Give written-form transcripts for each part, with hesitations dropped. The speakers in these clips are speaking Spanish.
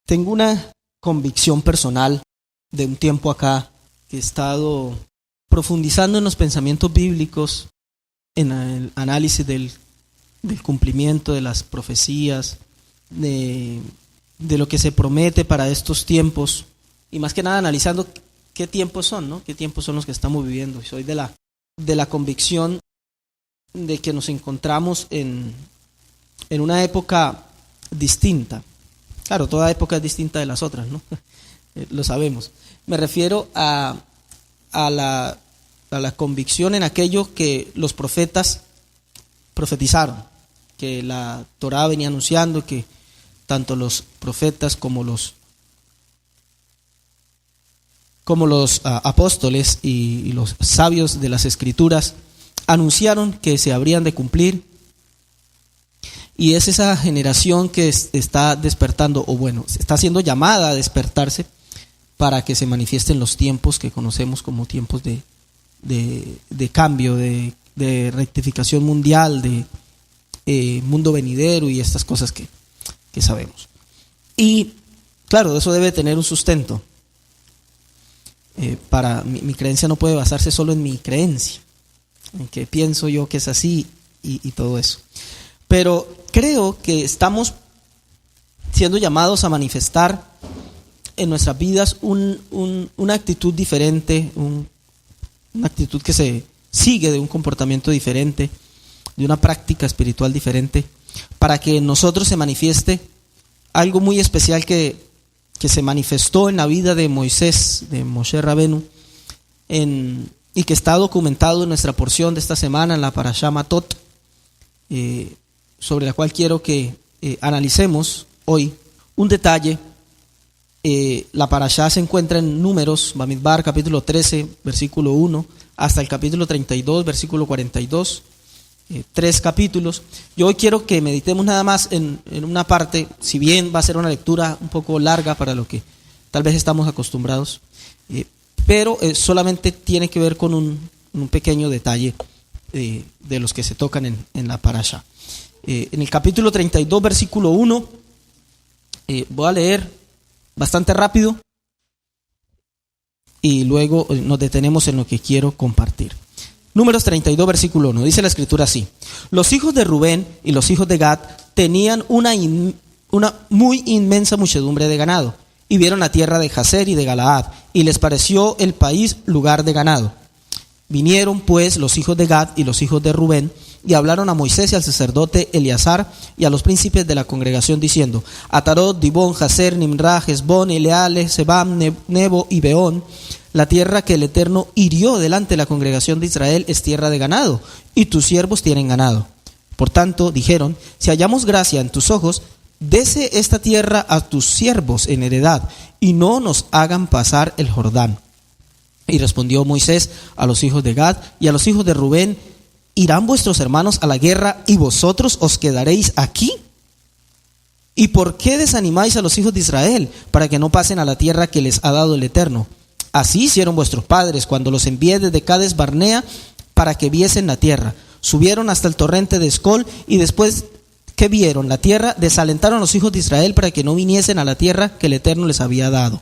Tengo una convicción personal de un tiempo acá que he estado profundizando en los pensamientos bíblicos, en el análisis del cumplimiento de las profecías, de lo que se promete para estos tiempos, y más que nada analizando qué tiempos son, ¿no? Qué tiempos son los que estamos viviendo. Y soy de la convicción de que nos encontramos en una época distinta. Claro, toda época es distinta de las otras, ¿no? Lo sabemos. Me refiero a la convicción en aquello que los profetas profetizaron, que la Torá venía anunciando, que tanto los profetas como los apóstoles y los sabios de las Escrituras anunciaron que se habrían de cumplir. Y es esa generación que está despertando, o bueno, está siendo llamada a despertarse para que se manifiesten los tiempos que conocemos como tiempos de cambio, de rectificación mundial, de mundo venidero y estas cosas que sabemos. Y claro, eso debe tener un sustento. Para mi creencia no puede basarse solo en mi creencia, en que pienso yo que es así y todo eso. Pero creo que estamos siendo llamados a manifestar en nuestras vidas una actitud diferente, una actitud que se sigue de un comportamiento diferente, de una práctica espiritual diferente, para que en nosotros se manifieste algo muy especial que se manifestó en la vida de Moisés, de Moshe Rabenu, y que está documentado en nuestra porción de esta semana, en la Parashá Matot, sobre la cual quiero que analicemos hoy un detalle. La Parashá se encuentra en Números, Bamidbar, capítulo 13, versículo 1, hasta el capítulo 32, versículo 42, 3 capítulos. Yo hoy quiero que meditemos nada más en una parte, si bien va a ser una lectura un poco larga para lo que tal vez estamos acostumbrados, pero solamente tiene que ver con un pequeño detalle de los que se tocan en la Parashá. En el capítulo 32, versículo 1, voy a leer bastante rápido y luego nos detenemos en lo que quiero compartir. Números 32, versículo 1, dice la escritura así: los hijos de Rubén y los hijos de Gad tenían una muy inmensa muchedumbre de ganado, y vieron la tierra de Jazer y de Galaad, y les pareció el país lugar de ganado. Vinieron pues los hijos de Gad y los hijos de Rubén, y hablaron a Moisés y al sacerdote Eleazar y a los príncipes de la congregación diciendo: Atarot, Dibón, Jazer, Nimrah, Hesbón, Eleale, Sebam, Nebo y Beón, la tierra que el Eterno hirió delante de la congregación de Israel es tierra de ganado, y tus siervos tienen ganado. Por tanto, dijeron: si hallamos gracia en tus ojos, dese esta tierra a tus siervos en heredad, y no nos hagan pasar el Jordán. Y respondió Moisés a los hijos de Gad y a los hijos de Rubén: ¿irán vuestros hermanos a la guerra y vosotros os quedaréis aquí? ¿Y por qué desanimáis a los hijos de Israel para que no pasen a la tierra que les ha dado el Eterno? Así hicieron vuestros padres cuando los envié desde Cades Barnea para que viesen la tierra. Subieron hasta el torrente de Escol, y después que vieron la tierra, desalentaron a los hijos de Israel para que no viniesen a la tierra que el Eterno les había dado.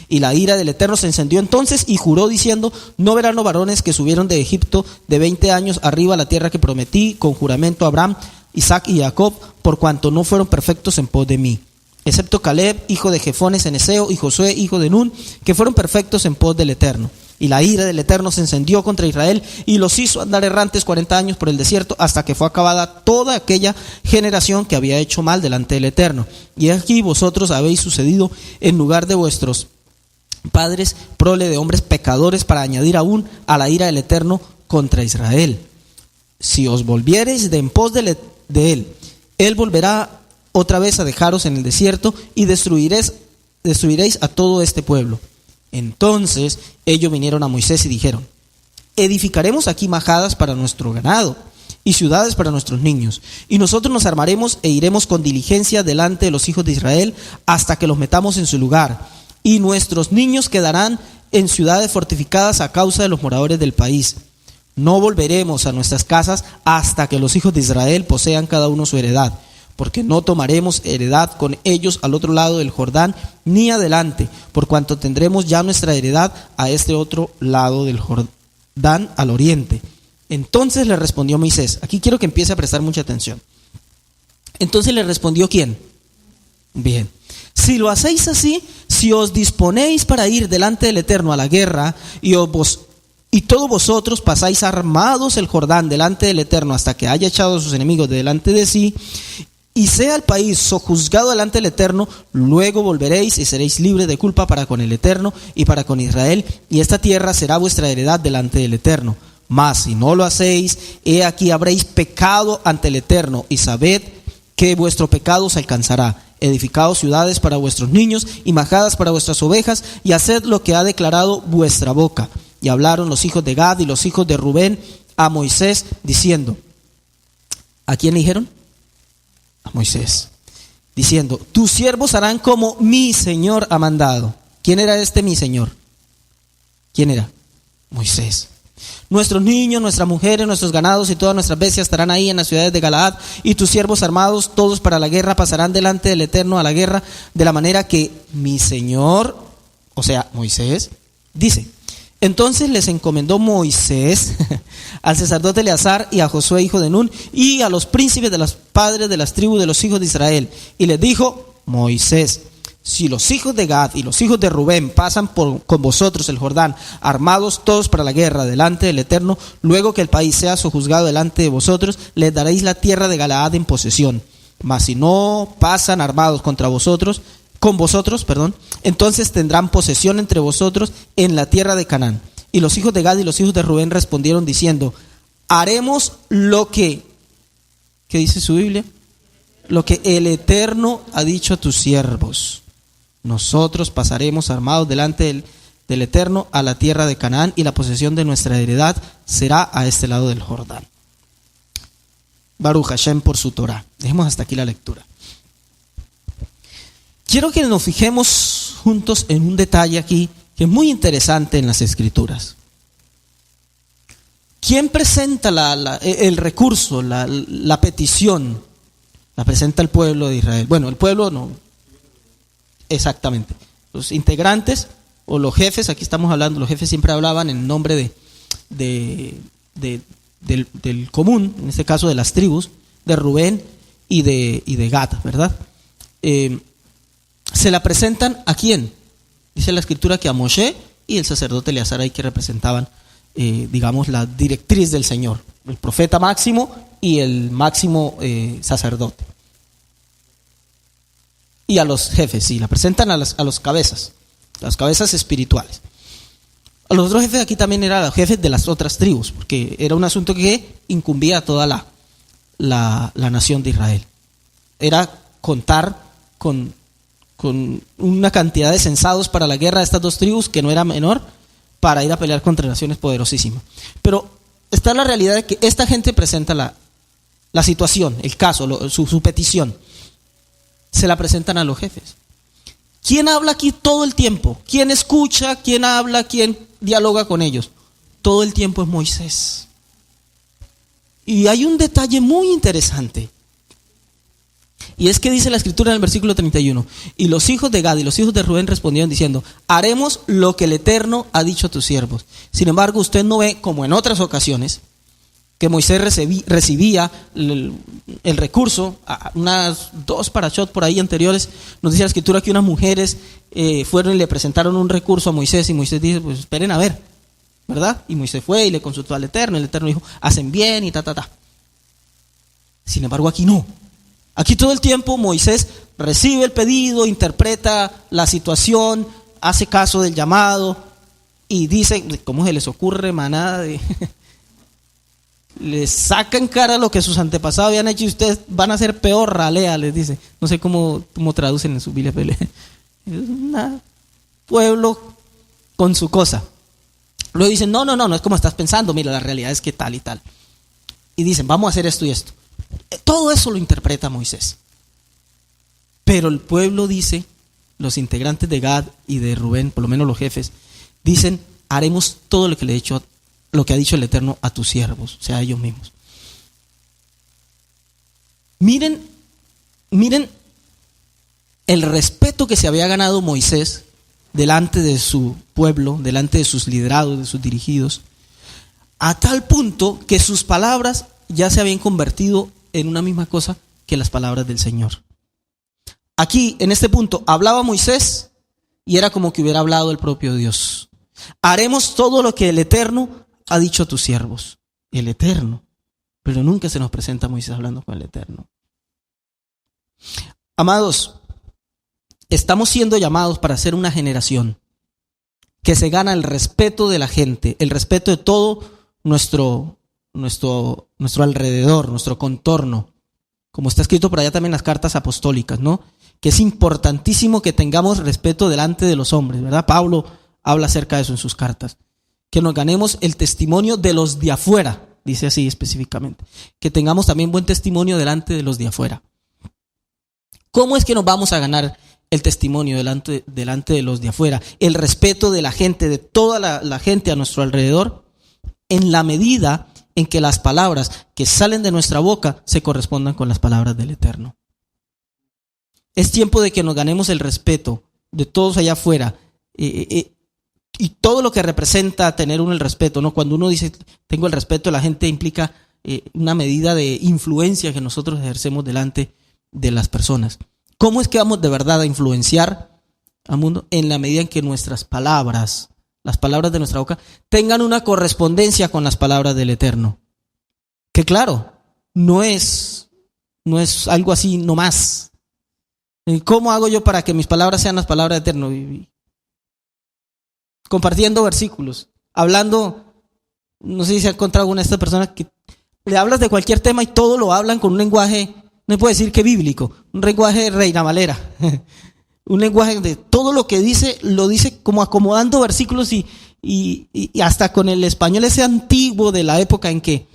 Y la ira del Eterno se encendió entonces, y juró diciendo: no verán los varones que subieron de Egipto de 20 años arriba a la tierra que prometí con juramento a Abraham, Isaac y Jacob, por cuanto no fueron perfectos en pos de mí, excepto Caleb, hijo de Jefones Eneseo, y Josué, hijo de Nun, que fueron perfectos en pos del Eterno. Y la ira del Eterno se encendió contra Israel, y los hizo andar errantes 40 años por el desierto, hasta que fue acabada toda aquella generación que había hecho mal delante del Eterno. Y aquí vosotros habéis sucedido en lugar de vuestros padres, prole de hombres pecadores, para añadir aún a la ira del Eterno contra Israel. Si os volviereis de en pos de él volverá otra vez a dejaros en el desierto, y destruiréis a todo este pueblo. Entonces ellos vinieron a Moisés y dijeron: edificaremos aquí majadas para nuestro ganado y ciudades para nuestros niños, y nosotros nos armaremos e iremos con diligencia delante de los hijos de Israel hasta que los metamos en su lugar, y nuestros niños quedarán en ciudades fortificadas a causa de los moradores del país. No volveremos a nuestras casas hasta que los hijos de Israel posean cada uno su heredad, porque no tomaremos heredad con ellos al otro lado del Jordán, ni adelante, por cuanto tendremos ya nuestra heredad a este otro lado del Jordán, al oriente. Entonces le respondió Moisés. Aquí quiero que empiece a prestar mucha atención. Entonces le respondió ¿quién? Bien. Si lo hacéis así, si os disponéis para ir delante del Eterno a la guerra, y todos vosotros pasáis armados el Jordán delante del Eterno hasta que haya echado a sus enemigos de delante de sí, y sea el país sojuzgado delante del Eterno, luego volveréis y seréis libres de culpa para con el Eterno y para con Israel, y esta tierra será vuestra heredad delante del Eterno. Mas si no lo hacéis, he aquí habréis pecado ante el Eterno, y sabed que vuestro pecado os alcanzará. Edificaos ciudades para vuestros niños y majadas para vuestras ovejas, y haced lo que ha declarado vuestra boca. Y hablaron los hijos de Gad y los hijos de Rubén a Moisés, diciendo, ¿a quién le dijeron? A Moisés, diciendo, tus siervos harán como mi Señor ha mandado. ¿Quién era este mi Señor? ¿Quién era? Moisés. Nuestros niños, nuestras mujeres, nuestros ganados y todas nuestras bestias estarán ahí en las ciudades de Galaad, y tus siervos armados, todos para la guerra, pasarán delante del Eterno a la guerra, de la manera que mi Señor, o sea, Moisés, dice. Entonces les encomendó Moisés al sacerdote Eleazar y a Josué hijo de Nun y a los príncipes de los padres de las tribus de los hijos de Israel, y les dijo Moisés: si los hijos de Gad y los hijos de Rubén pasan con vosotros el Jordán, armados todos para la guerra delante del Eterno, luego que el país sea sojuzgado delante de vosotros, les daréis la tierra de Galaad en posesión. Mas si no pasan armados con vosotros, entonces tendrán posesión entre vosotros en la tierra de Canaán. Y los hijos de Gad y los hijos de Rubén respondieron diciendo: haremos lo que, ¿qué dice su Biblia? Lo que el Eterno ha dicho a tus siervos. Nosotros pasaremos armados delante del Eterno a la tierra de Canaán, y la posesión de nuestra heredad será a este lado del Jordán. Baruch Hashem por su Torah. Dejemos hasta aquí la lectura. Quiero que nos fijemos juntos en un detalle aquí que es muy interesante en las Escrituras. ¿Quién presenta el recurso, la petición? La presenta el pueblo de Israel. Bueno, el pueblo no. Exactamente. Los integrantes o los jefes, aquí estamos hablando, los jefes siempre hablaban en nombre del común, en este caso de las tribus, de Rubén y de Gad, ¿verdad? Se la presentan ¿a quién? Dice la Escritura que a Moshe y el sacerdote Eleazar ahí, que representaban, digamos, la directriz del Señor, el profeta máximo y el máximo sacerdote. Y a los jefes, sí, la presentan a los cabezas, las cabezas espirituales. A los otros jefes aquí también eran los jefes de las otras tribus, porque era un asunto que incumbía a toda la nación de Israel. Era contar con una cantidad de censados para la guerra de estas dos tribus, que no era menor, para ir a pelear contra naciones poderosísimas. Pero está la realidad de que esta gente presenta la situación, el caso, su petición. Se la presentan a los jefes. ¿Quién habla aquí todo el tiempo? ¿Quién escucha? ¿Quién habla? ¿Quién dialoga con ellos? Todo el tiempo es Moisés. Y hay un detalle muy interesante. Y es que dice la Escritura en el versículo 31: y los hijos de Gad y los hijos de Rubén respondieron diciendo: haremos lo que el Eterno ha dicho a tus siervos. Sin embargo, usted no ve, como en otras ocasiones, que Moisés recibía el recurso, a unas 2 parashot por ahí anteriores, nos dice la Escritura que unas mujeres fueron y le presentaron un recurso a Moisés, y Moisés dice: pues esperen a ver, ¿verdad? Y Moisés fue y le consultó al Eterno, y el Eterno dijo: hacen bien y ta. Sin embargo, aquí no. Aquí todo el tiempo Moisés recibe el pedido, interpreta la situación, hace caso del llamado y dice: ¿cómo se les ocurre, manada de...? Les sacan cara lo que sus antepasados habían hecho y ustedes van a ser peor, ralea, les dice. No sé cómo traducen en su Biblia. Es un pueblo con su cosa. Luego dicen: no es como estás pensando, mira, la realidad es que tal y tal. Y dicen: vamos a hacer esto y esto. Todo eso lo interpreta Moisés. Pero el pueblo dice, los integrantes de Gad y de Rubén, por lo menos los jefes, dicen: haremos todo lo que ha dicho el Eterno a tus siervos, o sea, a ellos mismos. Miren Miren el respeto que se había ganado Moisés delante de su pueblo, delante de sus liderados, de sus dirigidos, a tal punto que sus palabras ya se habían convertido en una misma cosa que las palabras del Señor. Aquí, en este punto, hablaba Moisés y era como que hubiera hablado el propio Dios. Haremos todo lo que el Eterno ha dicho a tus siervos. El Eterno. Pero nunca se nos presenta Moisés hablando con el Eterno. Amados, estamos siendo llamados para ser una generación que se gana el respeto de la gente, el respeto de todo nuestro alrededor, nuestro contorno. Como está escrito por allá también en las cartas apostólicas, ¿no? Que es importantísimo que tengamos respeto delante de los hombres, ¿verdad? Pablo habla acerca de eso en sus cartas. Que nos ganemos el testimonio de los de afuera, dice así específicamente. Que tengamos también buen testimonio delante de los de afuera. ¿Cómo es que nos vamos a ganar el testimonio delante de los de afuera? El respeto de la gente, de toda la gente a nuestro alrededor, en la medida en que las palabras que salen de nuestra boca se correspondan con las palabras del Eterno. Es tiempo de que nos ganemos el respeto de todos allá afuera, y todo lo que representa tener uno el respeto, ¿no? Cuando uno dice tengo el respeto de la gente, implica una medida de influencia que nosotros ejercemos delante de las personas. ¿Cómo es que vamos de verdad a influenciar al mundo? En la medida en que nuestras palabras, las palabras de nuestra boca, tengan una correspondencia con las palabras del Eterno. Que claro, no es algo así nomás. ¿Cómo hago yo para que mis palabras sean las palabras del Eterno? Compartiendo versículos, hablando, no sé si se ha encontrado alguna de estas personas que le hablas de cualquier tema y todo lo hablan con un lenguaje, no puedo decir que bíblico, un lenguaje de Reina Valera. Un lenguaje de todo lo que dice, lo dice como acomodando versículos y hasta con el español ese antiguo de la época en que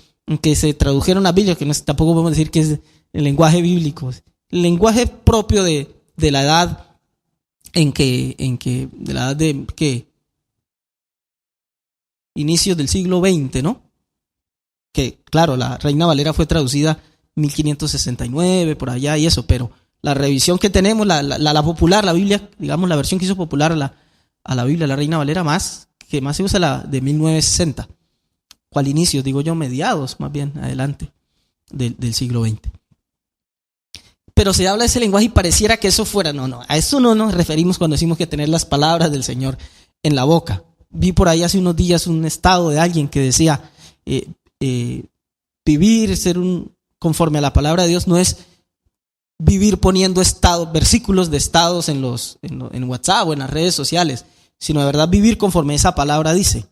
se tradujeron las Biblias, que tampoco podemos decir que es el lenguaje bíblico, el lenguaje propio de la edad de la edad de que inicios del siglo XX, ¿no? Que claro, la Reina Valera fue traducida 1569 por allá y eso, pero la revisión que tenemos, la popular, la Biblia, digamos la versión que hizo popular a la Biblia, la Reina Valera, que más se usa la de 1960. ¿Cuál inicio? Digo yo, mediados más bien, adelante del siglo XX. Pero se habla de ese lenguaje y pareciera que eso fuera, no, a eso no nos referimos cuando decimos que tener las palabras del Señor en la boca. Vi por ahí hace unos días un estado de alguien que decía, vivir, conforme a la palabra de Dios no es vivir poniendo versículos de estados en WhatsApp o en las redes sociales, sino de verdad vivir conforme esa palabra dice.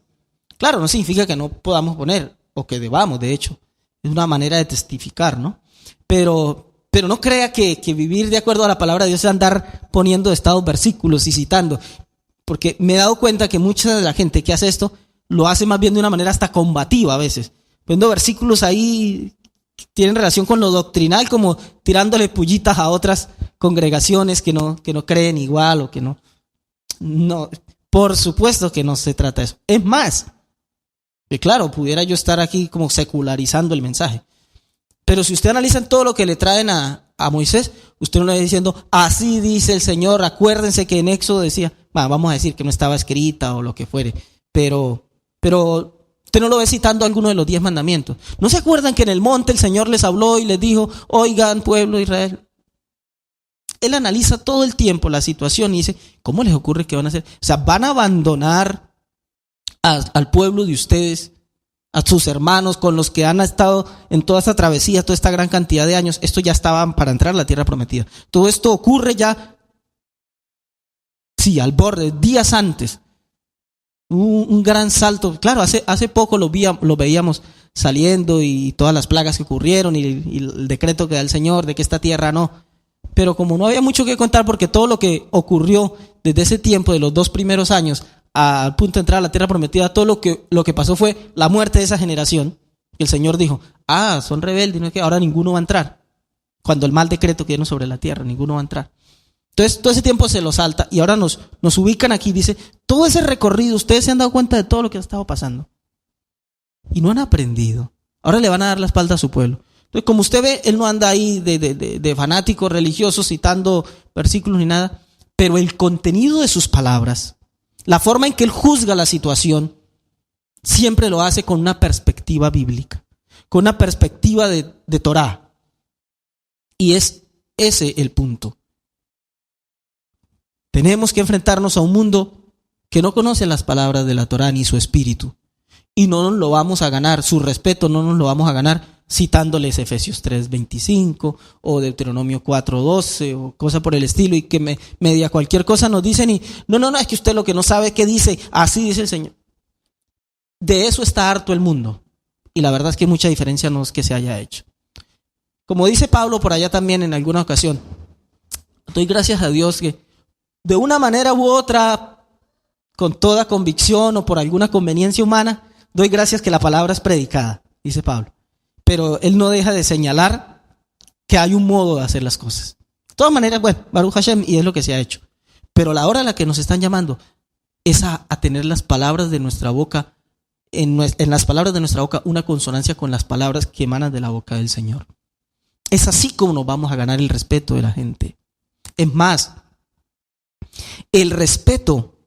Claro, no significa que no podamos poner, o que debamos, de hecho, es una manera de testificar, ¿no? Pero no crea que vivir de acuerdo a la palabra de Dios es andar poniendo estados versículos y citando, porque me he dado cuenta que mucha de la gente que hace esto lo hace más bien de una manera hasta combativa a veces, poniendo versículos ahí tienen relación con lo doctrinal, como tirándole pullitas a otras congregaciones que no creen igual o que no. Por supuesto que no se trata de eso. Es más, que claro, pudiera yo estar aquí como secularizando el mensaje. Pero si usted analiza todo lo que le traen a Moisés, usted no le va diciendo, así dice el Señor, acuérdense que en Éxodo decía, vamos a decir que no estaba escrita o lo que fuere, pero usted no lo ve citando alguno de los 10 mandamientos. ¿No se acuerdan que en el monte el Señor les habló y les dijo, oigan, pueblo de Israel? Él analiza todo el tiempo la situación y dice, ¿cómo les ocurre que van a hacer? O sea, van a abandonar al pueblo de ustedes, a sus hermanos con los que han estado en toda esta travesía, toda esta gran cantidad de años. Esto ya estaban para entrar a la tierra prometida. Todo esto ocurre ya, sí, al borde, días antes. Un gran salto. Claro, hace poco lo veíamos saliendo y todas las plagas que ocurrieron y el decreto que da el Señor de que esta tierra no. Pero como no había mucho que contar, porque todo lo que ocurrió desde ese tiempo, de los 2 primeros años, al punto de entrar a la tierra prometida, todo lo que pasó fue la muerte de esa generación. El Señor dijo, son rebeldes, no es que ahora ninguno va a entrar. Cuando el mal decreto que dieron sobre la tierra, ninguno va a entrar. Entonces todo ese tiempo se lo salta y ahora nos ubican aquí, dice, todo ese recorrido, ustedes se han dado cuenta de todo lo que ha estado pasando y no han aprendido. Ahora le van a dar la espalda a su pueblo. Entonces, como usted ve, él no anda ahí de fanático religioso citando versículos ni nada, pero el contenido de sus palabras, la forma en que él juzga la situación, siempre lo hace con una perspectiva bíblica, con una perspectiva de Torá. Y es ese el punto. Tenemos que enfrentarnos a un mundo que no conoce las palabras de la Torá ni su espíritu. Y no nos lo vamos a ganar, su respeto no nos lo vamos a ganar citándoles Efesios 3:25 o Deuteronomio 4:12 o cosa por el estilo, y que media cualquier cosa nos dicen y no, es que usted lo que no sabe qué dice, así dice el Señor. De eso está harto el mundo, y la verdad es que mucha diferencia no es que se haya hecho. Como dice Pablo por allá también en alguna ocasión, doy gracias a Dios que de una manera u otra, con toda convicción o por alguna conveniencia humana, doy gracias que la palabra es predicada, dice Pablo. Pero él no deja de señalar que hay un modo de hacer las cosas. De todas maneras, bueno, Baruch Hashem, y es lo que se ha hecho. Pero la hora a la que nos están llamando es a tener las palabras de nuestra boca, en las palabras de nuestra boca, una consonancia con las palabras que emanan de la boca del Señor. Es así como nos vamos a ganar el respeto de la gente. Es más, el respeto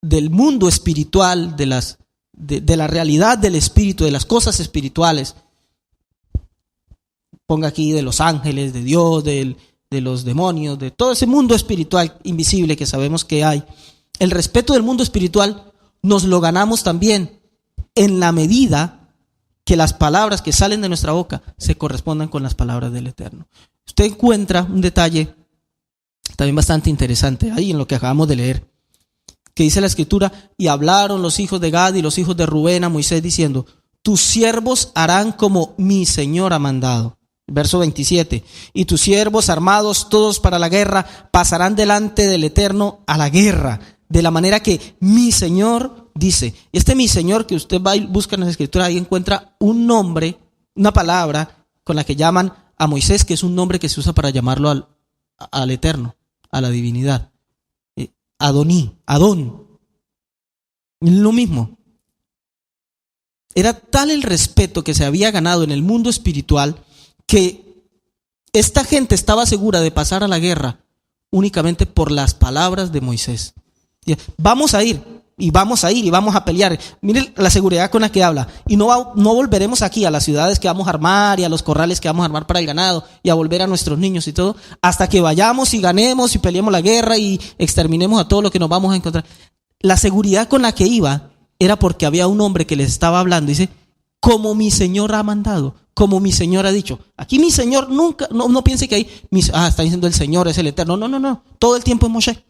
del mundo espiritual, de la realidad del espíritu, de las cosas espirituales, ponga aquí de los ángeles, de Dios, de los demonios, de todo ese mundo espiritual invisible que sabemos que hay. El respeto del mundo espiritual nos lo ganamos también en la medida que las palabras que salen de nuestra boca se correspondan con las palabras del Eterno. Usted encuentra un detalle también bastante interesante ahí en lo que acabamos de leer, que dice la Escritura: y hablaron los hijos de Gad y los hijos de Rubén a Moisés diciendo: tus siervos harán como mi Señor ha mandado. Verso 27, y tus siervos armados todos para la guerra pasarán delante del Eterno a la guerra, de la manera que mi Señor dice. Este mi Señor que usted va y busca en la Escritura, ahí encuentra un nombre, una palabra con la que llaman a Moisés, que es un nombre que se usa para llamarlo al Eterno, a la divinidad. Adoní, Adón, lo mismo. Era tal el respeto que se había ganado en el mundo espiritual que esta gente estaba segura de pasar a la guerra únicamente por las palabras de Moisés. Vamos a ir y vamos a pelear. Miren la seguridad con la que habla. Y no volveremos aquí a las ciudades que vamos a armar y a los corrales que vamos a armar para el ganado y a volver a nuestros niños y todo, hasta que vayamos y ganemos y peleemos la guerra y exterminemos a todo lo que nos vamos a encontrar. La seguridad con la que iba era porque había un hombre que les estaba hablando. Dice: como mi Señor ha mandado, como mi Señor ha dicho. Aquí mi Señor nunca, no piense que ahí, está diciendo el Señor es el Eterno. No. Todo el tiempo es Moshe.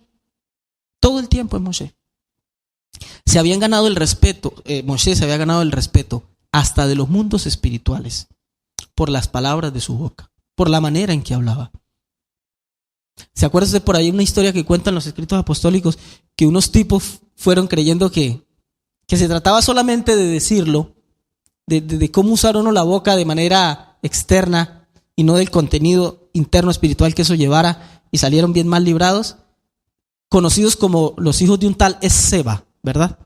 Todo el tiempo es Moshe. Se habían ganado el respeto, Moshe se había ganado el respeto hasta de los mundos espirituales por las palabras de su boca, por la manera en que hablaba. ¿Se acuerdan de por ahí una historia que cuentan los escritos apostólicos, que unos tipos fueron creyendo que se trataba solamente de decirlo, de cómo usar uno la boca de manera externa y no del contenido interno espiritual que eso llevara, y salieron bien mal librados, conocidos como los hijos de un tal Seba, ¿verdad?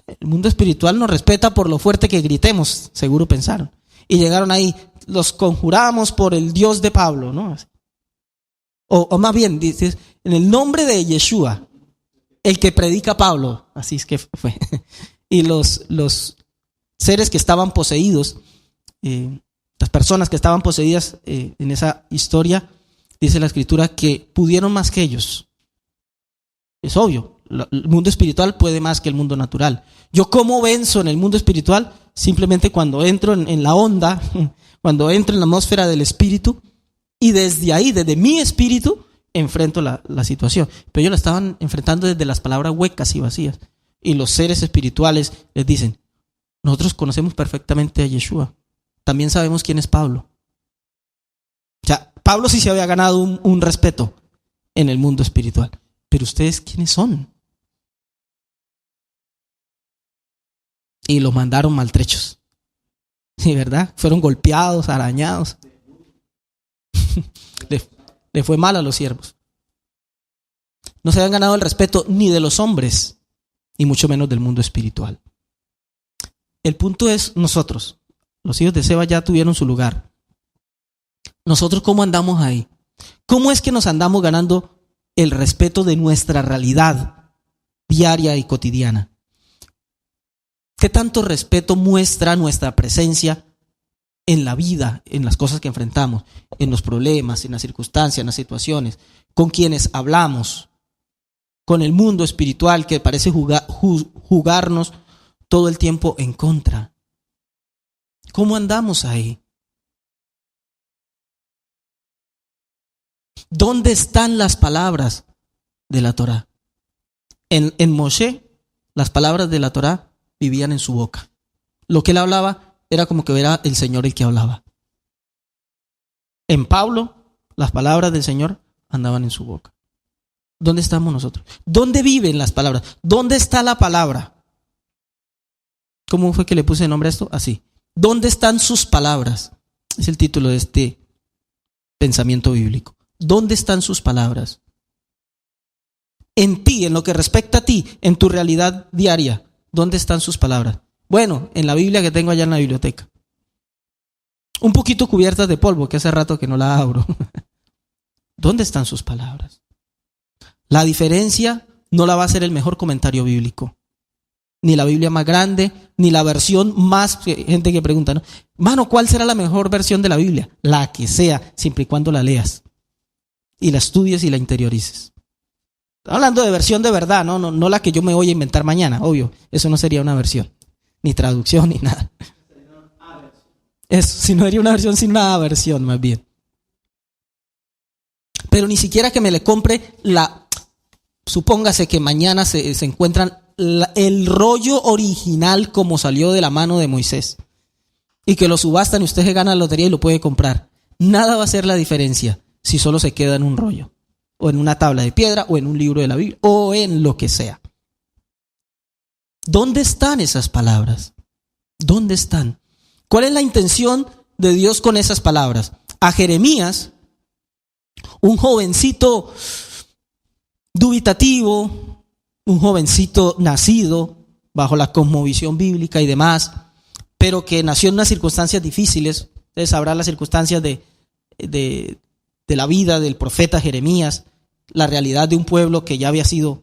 El mundo espiritual nos respeta por lo fuerte que gritemos, seguro pensaron. Y llegaron ahí: los conjuramos por el Dios de Pablo, ¿no? O más bien, dices, en el nombre de Yeshua, el que predica Pablo. Así es que fue. Y los seres que estaban poseídos, las personas que estaban poseídas en esa historia, dice la Escritura que pudieron más que ellos. Es obvio, el mundo espiritual puede más que el mundo natural. ¿Yo cómo venzo en el mundo espiritual? Simplemente cuando entro en la onda, cuando entro en la atmósfera del espíritu, y desde ahí, desde mi espíritu, enfrento la situación. Pero ellos la estaban enfrentando desde las palabras huecas y vacías. Y los seres espirituales les dicen: nosotros conocemos perfectamente a Yeshua. También sabemos quién es Pablo. O sea, Pablo sí se había ganado un respeto en el mundo espiritual. Pero ustedes, ¿quiénes son? Y los mandaron maltrechos. Sí, ¿verdad? Fueron golpeados, arañados. Le fue mal a los siervos. No se habían ganado el respeto ni de los hombres, y mucho menos del mundo espiritual. El punto es nosotros. Los hijos de Seba ya tuvieron su lugar. Nosotros, ¿cómo andamos ahí? ¿Cómo es que nos andamos ganando el respeto de nuestra realidad diaria y cotidiana? ¿Qué tanto respeto muestra nuestra presencia en la vida, en las cosas que enfrentamos, en los problemas, en las circunstancias, en las situaciones, con quienes hablamos, con el mundo espiritual que parece jugarnos todo el tiempo en contra? ¿Cómo andamos ahí? ¿Dónde están las palabras de la Torá? En Moshe, las palabras de la Torá vivían en su boca. Lo que él hablaba era como que era el Señor el que hablaba. En Pablo, las palabras del Señor andaban en su boca. ¿Dónde estamos nosotros? ¿Dónde viven las palabras? ¿Dónde está la palabra? ¿Cómo fue que le puse nombre a esto? Así. ¿Dónde están sus palabras? Es el título de este pensamiento bíblico. ¿Dónde están sus palabras? En ti, en lo que respecta a ti, en tu realidad diaria, ¿dónde están sus palabras? Bueno, en la Biblia que tengo allá en la biblioteca. Un poquito cubiertas de polvo, que hace rato que no la abro. ¿Dónde están sus palabras? La diferencia no la va a hacer el mejor comentario bíblico, ni la Biblia más grande, ni la versión más, gente que pregunta, ¿no? Mano, ¿cuál será la mejor versión de la Biblia? La que sea, siempre y cuando la leas y la estudies y la interiorices. Estoy hablando de versión de verdad, no la que yo me voy a inventar mañana, obvio. Eso no sería una versión, ni traducción, ni nada. Eso, si no sería una versión, sin una versión más bien. Pero ni siquiera que me le compre supóngase que mañana se encuentran el rollo original como salió de la mano de Moisés y que lo subastan y usted se gana la lotería y lo puede comprar. Nada va a hacer la diferencia si solo se queda en un rollo, o en una tabla de piedra, o en un libro de la Biblia, o en lo que sea. ¿Dónde están esas palabras? ¿Dónde están? ¿Cuál es la intención de Dios con esas palabras? A Jeremías, un jovencito dubitativo, un jovencito nacido bajo la cosmovisión bíblica y demás, pero que nació en unas circunstancias difíciles. Ustedes sabrán las circunstancias de la vida del profeta Jeremías, la realidad de un pueblo que ya había sido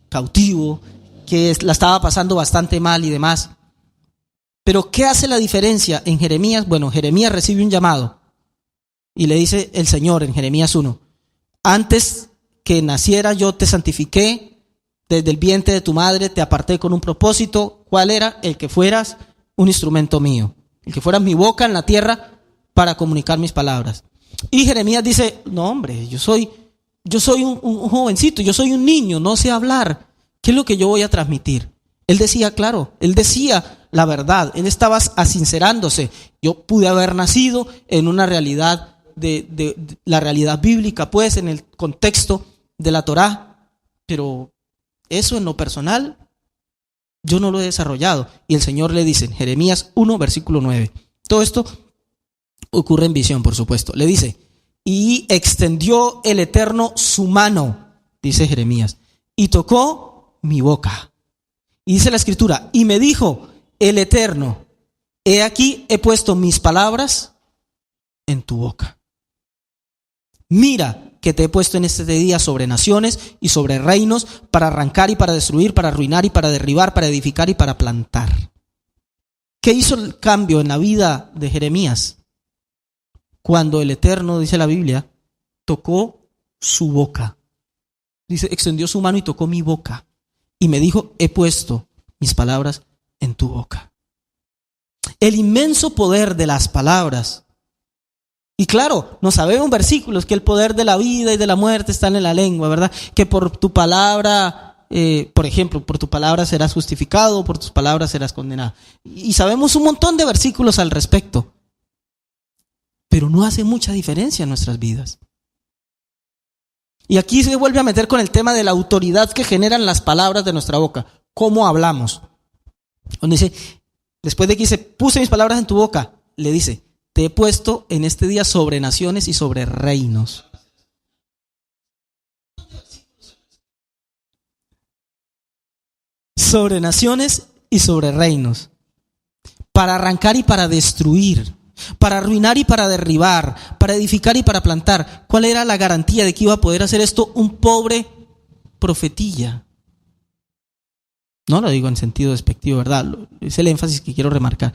cautivo, que la estaba pasando bastante mal y demás. Pero ¿qué hace la diferencia en Jeremías? Bueno, Jeremías recibe un llamado y le dice el Señor en Jeremías 1, antes que naciera yo te santifiqué, desde el vientre de tu madre te aparté con un propósito. ¿Cuál era? El que fueras un instrumento mío, el que fueras mi boca en la tierra para comunicar mis palabras. Y Jeremías dice, no hombre, yo soy un jovencito, yo soy un niño, no sé hablar. ¿Qué es lo que yo voy a transmitir? Él decía, claro, él decía la verdad, él estaba sincerándose. Yo pude haber nacido en una realidad de la realidad bíblica, pues, en el contexto de la Torá, pero eso en lo personal yo no lo he desarrollado. Y el Señor le dice, Jeremías 1, versículo 9. Todo esto ocurre en visión, por supuesto. Le dice, y extendió el Eterno su mano, dice Jeremías, y tocó mi boca. Y dice la Escritura, y me dijo el Eterno, he aquí he puesto mis palabras en tu boca. Mira que te he puesto en este día sobre naciones y sobre reinos, para arrancar y para destruir, para arruinar y para derribar, para edificar y para plantar. ¿Qué hizo el cambio en la vida de Jeremías? Cuando el Eterno, dice la Biblia, tocó su boca. Dice, extendió su mano y tocó mi boca. Y me dijo, he puesto mis palabras en tu boca. El inmenso poder de las palabras. Y claro, nos sabemos versículos que el poder de la vida y de la muerte están en la lengua, ¿verdad? Que por tu palabra, por ejemplo, por tu palabra serás justificado, por tus palabras serás condenado. Y sabemos un montón de versículos al respecto. Pero no hace mucha diferencia en nuestras vidas. Y aquí se vuelve a meter con el tema de la autoridad que generan las palabras de nuestra boca. ¿Cómo hablamos? Donde dice, después de que dice, puse mis palabras en tu boca, le dice, te he puesto en este día sobre naciones y sobre reinos. Sobre naciones y sobre reinos. para arrancar y para destruir, para arruinar y para derribar, para edificar y para plantar. ¿Cuál era la garantía de que iba a poder hacer esto un pobre profetilla? No lo digo en sentido despectivo, ¿verdad? Es el énfasis que quiero remarcar.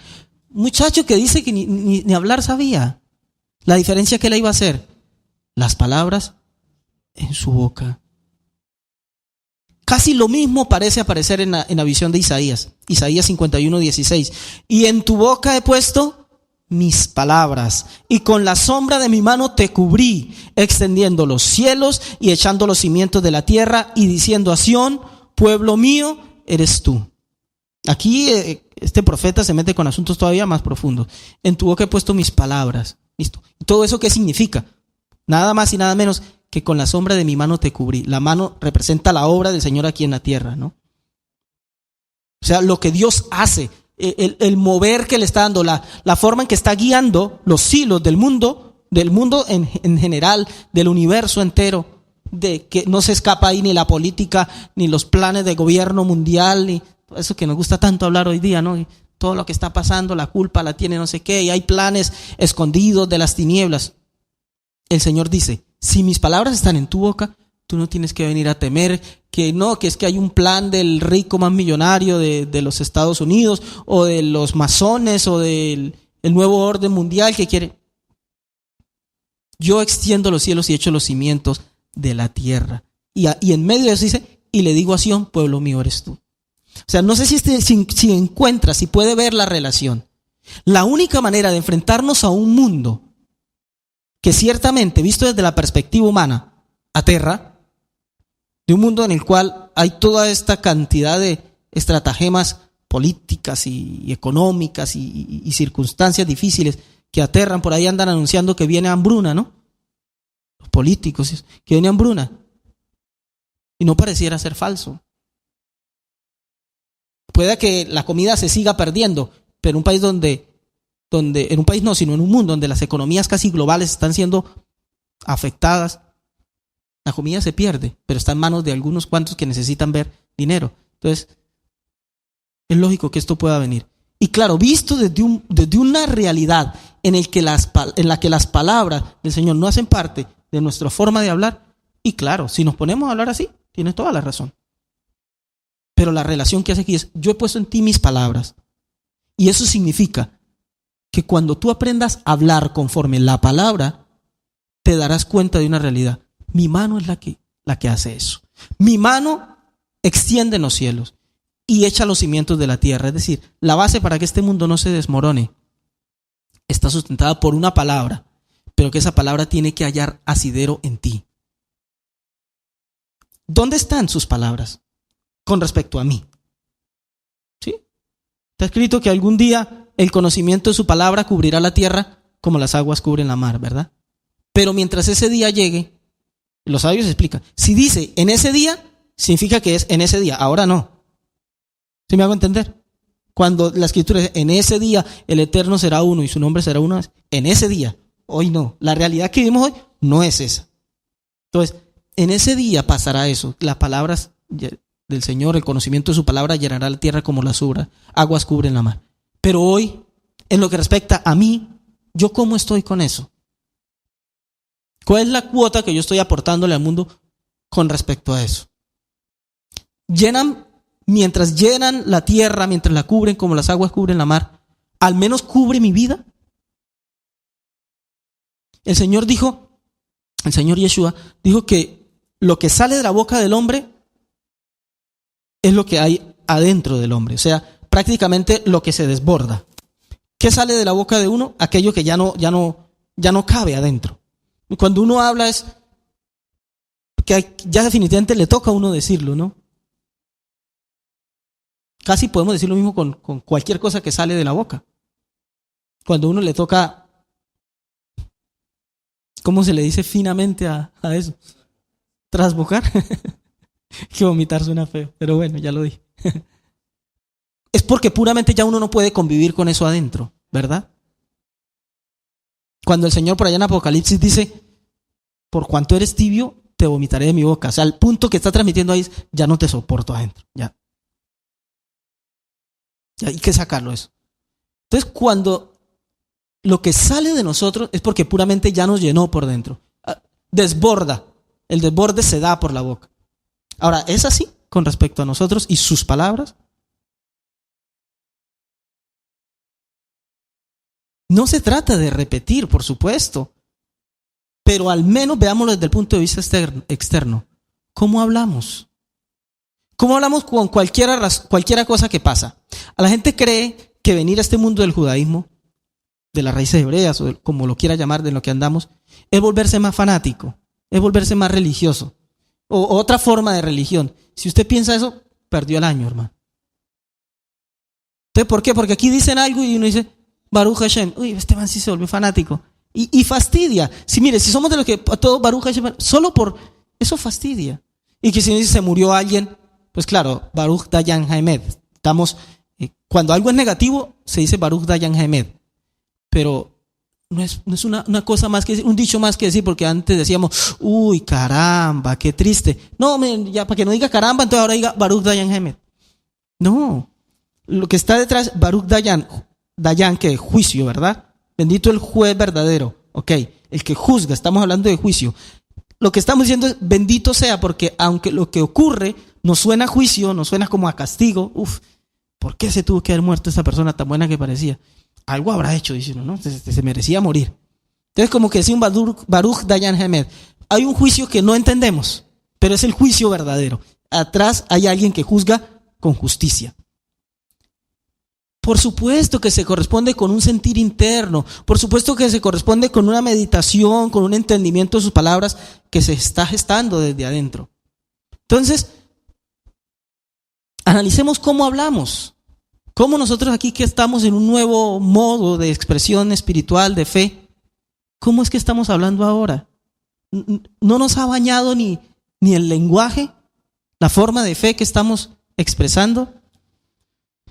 Muchacho que dice que ni hablar sabía. La diferencia que le iba a hacer, las palabras en su boca. Casi lo mismo parece aparecer en la visión de Isaías 51:16. Y en tu boca he puesto mis palabras, y con la sombra de mi mano te cubrí, extendiendo los cielos y echando los cimientos de la tierra, y diciendo a Sión, pueblo mío, eres tú. Aquí este profeta se mete con asuntos todavía más profundos. En tu boca he puesto mis palabras. ¿Listo? ¿Y todo eso qué significa? Nada más y nada menos que con la sombra de mi mano te cubrí. La mano representa la obra del Señor aquí en la tierra, ¿no? O sea, lo que Dios hace, el mover que le está dando, la forma en que está guiando los hilos del mundo en general, del universo entero, de que no se escapa ahí ni la política, ni los planes de gobierno mundial, ni todo eso que nos gusta tanto hablar hoy día, ¿no? Y todo lo que está pasando, la culpa la tiene no sé qué, y hay planes escondidos de las tinieblas. El Señor dice, si mis palabras están en tu boca, tú no tienes que venir a temer que no, que es que hay un plan del rico más millonario de los Estados Unidos, o de los masones, o del el nuevo orden mundial que quiere. Yo extiendo los cielos y echo los cimientos de la tierra. Y en medio de eso dice, y le digo a Sión, pueblo mío eres tú. O sea, no sé si encuentra, si puede ver la relación. La única manera de enfrentarnos a un mundo que ciertamente, visto desde la perspectiva humana, aterra, de un mundo en el cual hay toda esta cantidad de estratagemas políticas y económicas y circunstancias difíciles que aterran. Por ahí andan anunciando que viene hambruna, ¿no? Los políticos, que viene hambruna. Y no pareciera ser falso. Puede que la comida se siga perdiendo, pero en un país en un país no, sino en un mundo donde las economías casi globales están siendo afectadas, la comida se pierde, pero está en manos de algunos cuantos que necesitan ver dinero. Entonces, es lógico que esto pueda venir. Y claro, visto desde una realidad en la que las palabras del Señor no hacen parte de nuestra forma de hablar, y claro, si nos ponemos a hablar así, tienes toda la razón. Pero la relación que hace aquí es, yo he puesto en ti mis palabras. Y eso significa que cuando tú aprendas a hablar conforme la palabra, te darás cuenta de una realidad. Mi mano es la que hace eso. Mi mano extiende en los cielos y echa los cimientos de la tierra. Es decir, la base para que este mundo no se desmorone está sustentada por una palabra, pero que esa palabra tiene que hallar asidero en ti. ¿Dónde están sus palabras con respecto a mí? ¿Sí? Está escrito que algún día el conocimiento de su palabra cubrirá la tierra como las aguas cubren la mar, ¿verdad? Pero mientras ese día llegue, los sabios explican, si dice en ese día, significa que es en ese día, ahora no. ¿Sí me hago entender? Cuando la escritura dice, en ese día el Eterno será uno y su nombre será uno, en ese día, hoy no. La realidad que vivimos hoy no es esa. Entonces, en ese día pasará eso, las palabras del Señor, el conocimiento de su palabra llenará la tierra como las aguas cubren la mar. Pero hoy, en lo que respecta a mí, ¿yo cómo estoy con eso? ¿Cuál es la cuota que yo estoy aportándole al mundo con respecto a eso? Mientras llenan la tierra, mientras la cubren como las aguas cubren la mar, ¿al menos cubre mi vida? El Señor Yeshua dijo que lo que sale de la boca del hombre es lo que hay adentro del hombre, o sea, prácticamente lo que se desborda. ¿Qué sale de la boca de uno? Aquello que ya no cabe adentro. Y cuando uno habla es que ya definitivamente le toca a uno decirlo, ¿no? Casi podemos decir lo mismo con cualquier cosa que sale de la boca. Cuando a uno le toca, ¿cómo se le dice finamente a eso? Trasbocar. Que vomitar suena feo, pero bueno, ya lo dije. Es porque puramente ya uno no puede convivir con eso adentro, ¿verdad? Cuando el Señor por allá en Apocalipsis dice, por cuanto eres tibio, te vomitaré de mi boca. O sea, el punto que está transmitiendo ahí es, ya no te soporto adentro, ya hay que sacarlo eso. Entonces, cuando lo que sale de nosotros es porque puramente ya nos llenó por dentro. Desborda. El desborde se da por la boca. Ahora, ¿es así con respecto a nosotros y sus palabras? No se trata de repetir, por supuesto, pero al menos veámoslo desde el punto de vista externo. ¿Cómo hablamos? ¿Cómo hablamos con cualquiera cosa que pasa? A la gente cree que venir a este mundo del judaísmo, de las raíces hebreas, o como lo quiera llamar, de lo que andamos, es volverse más fanático, es volverse más religioso, o otra forma de religión. Si usted piensa eso, perdió el año, hermano. Entonces, ¿por qué? Porque aquí dicen algo y uno dice, Baruch Hashem, uy, este man sí se volvió fanático. Y fastidia. Si mire, si somos de los que todo Baruch Hashem, solo por eso fastidia. Y que si se murió alguien, pues claro, Baruch Dayan Haemed. Cuando algo es negativo, se dice Baruch Dayan Haemed. Pero no es una cosa más que decir, un dicho más que decir, porque antes decíamos, uy, caramba, qué triste. No, ya para que no diga caramba, entonces ahora diga Baruch Dayan Haemed. No, lo que está detrás, Baruch Dayan, que es juicio, ¿verdad? Bendito el juez verdadero. Ok, el que juzga, estamos hablando de juicio. Lo que estamos diciendo es, bendito sea, porque aunque lo que ocurre nos suena a juicio, nos suena como a castigo, ¿por qué se tuvo que haber muerto esa persona tan buena que parecía? Algo habrá hecho, dice uno, ¿no? Se merecía morir. Entonces, como que decía un Baruch Dayan Haemed. Hay un juicio que no entendemos, pero es el juicio verdadero. Atrás hay alguien que juzga con justicia. Por supuesto que se corresponde con un sentir interno, por supuesto que se corresponde con una meditación, con un entendimiento de sus palabras que se está gestando desde adentro. Entonces, analicemos cómo hablamos, cómo nosotros aquí que estamos en un nuevo modo de expresión espiritual, de fe, ¿cómo es que estamos hablando ahora? ¿No nos ha bañado ni el lenguaje, la forma de fe que estamos expresando?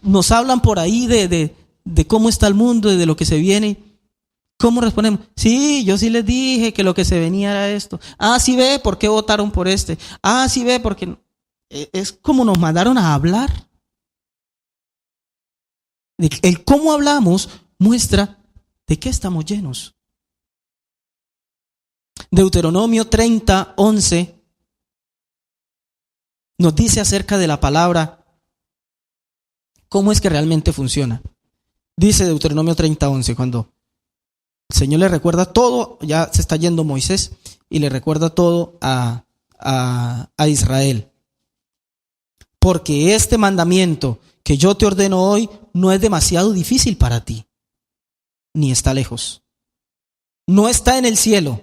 Nos hablan por ahí de cómo está el mundo, de lo que se viene. ¿Cómo respondemos? Sí, yo sí les dije que lo que se venía era esto. Ah, sí ve, ¿por qué votaron por este? Ah, sí ve, porque es como nos mandaron a hablar. El cómo hablamos muestra de qué estamos llenos. Deuteronomio 30:11 nos dice acerca de la palabra, cómo es que realmente funciona. Dice Deuteronomio 30:11, cuando el Señor le recuerda todo, ya se está yendo Moisés, y le recuerda todo a Israel. Porque este mandamiento que yo te ordeno hoy no es demasiado difícil para ti, ni está lejos. No está en el cielo.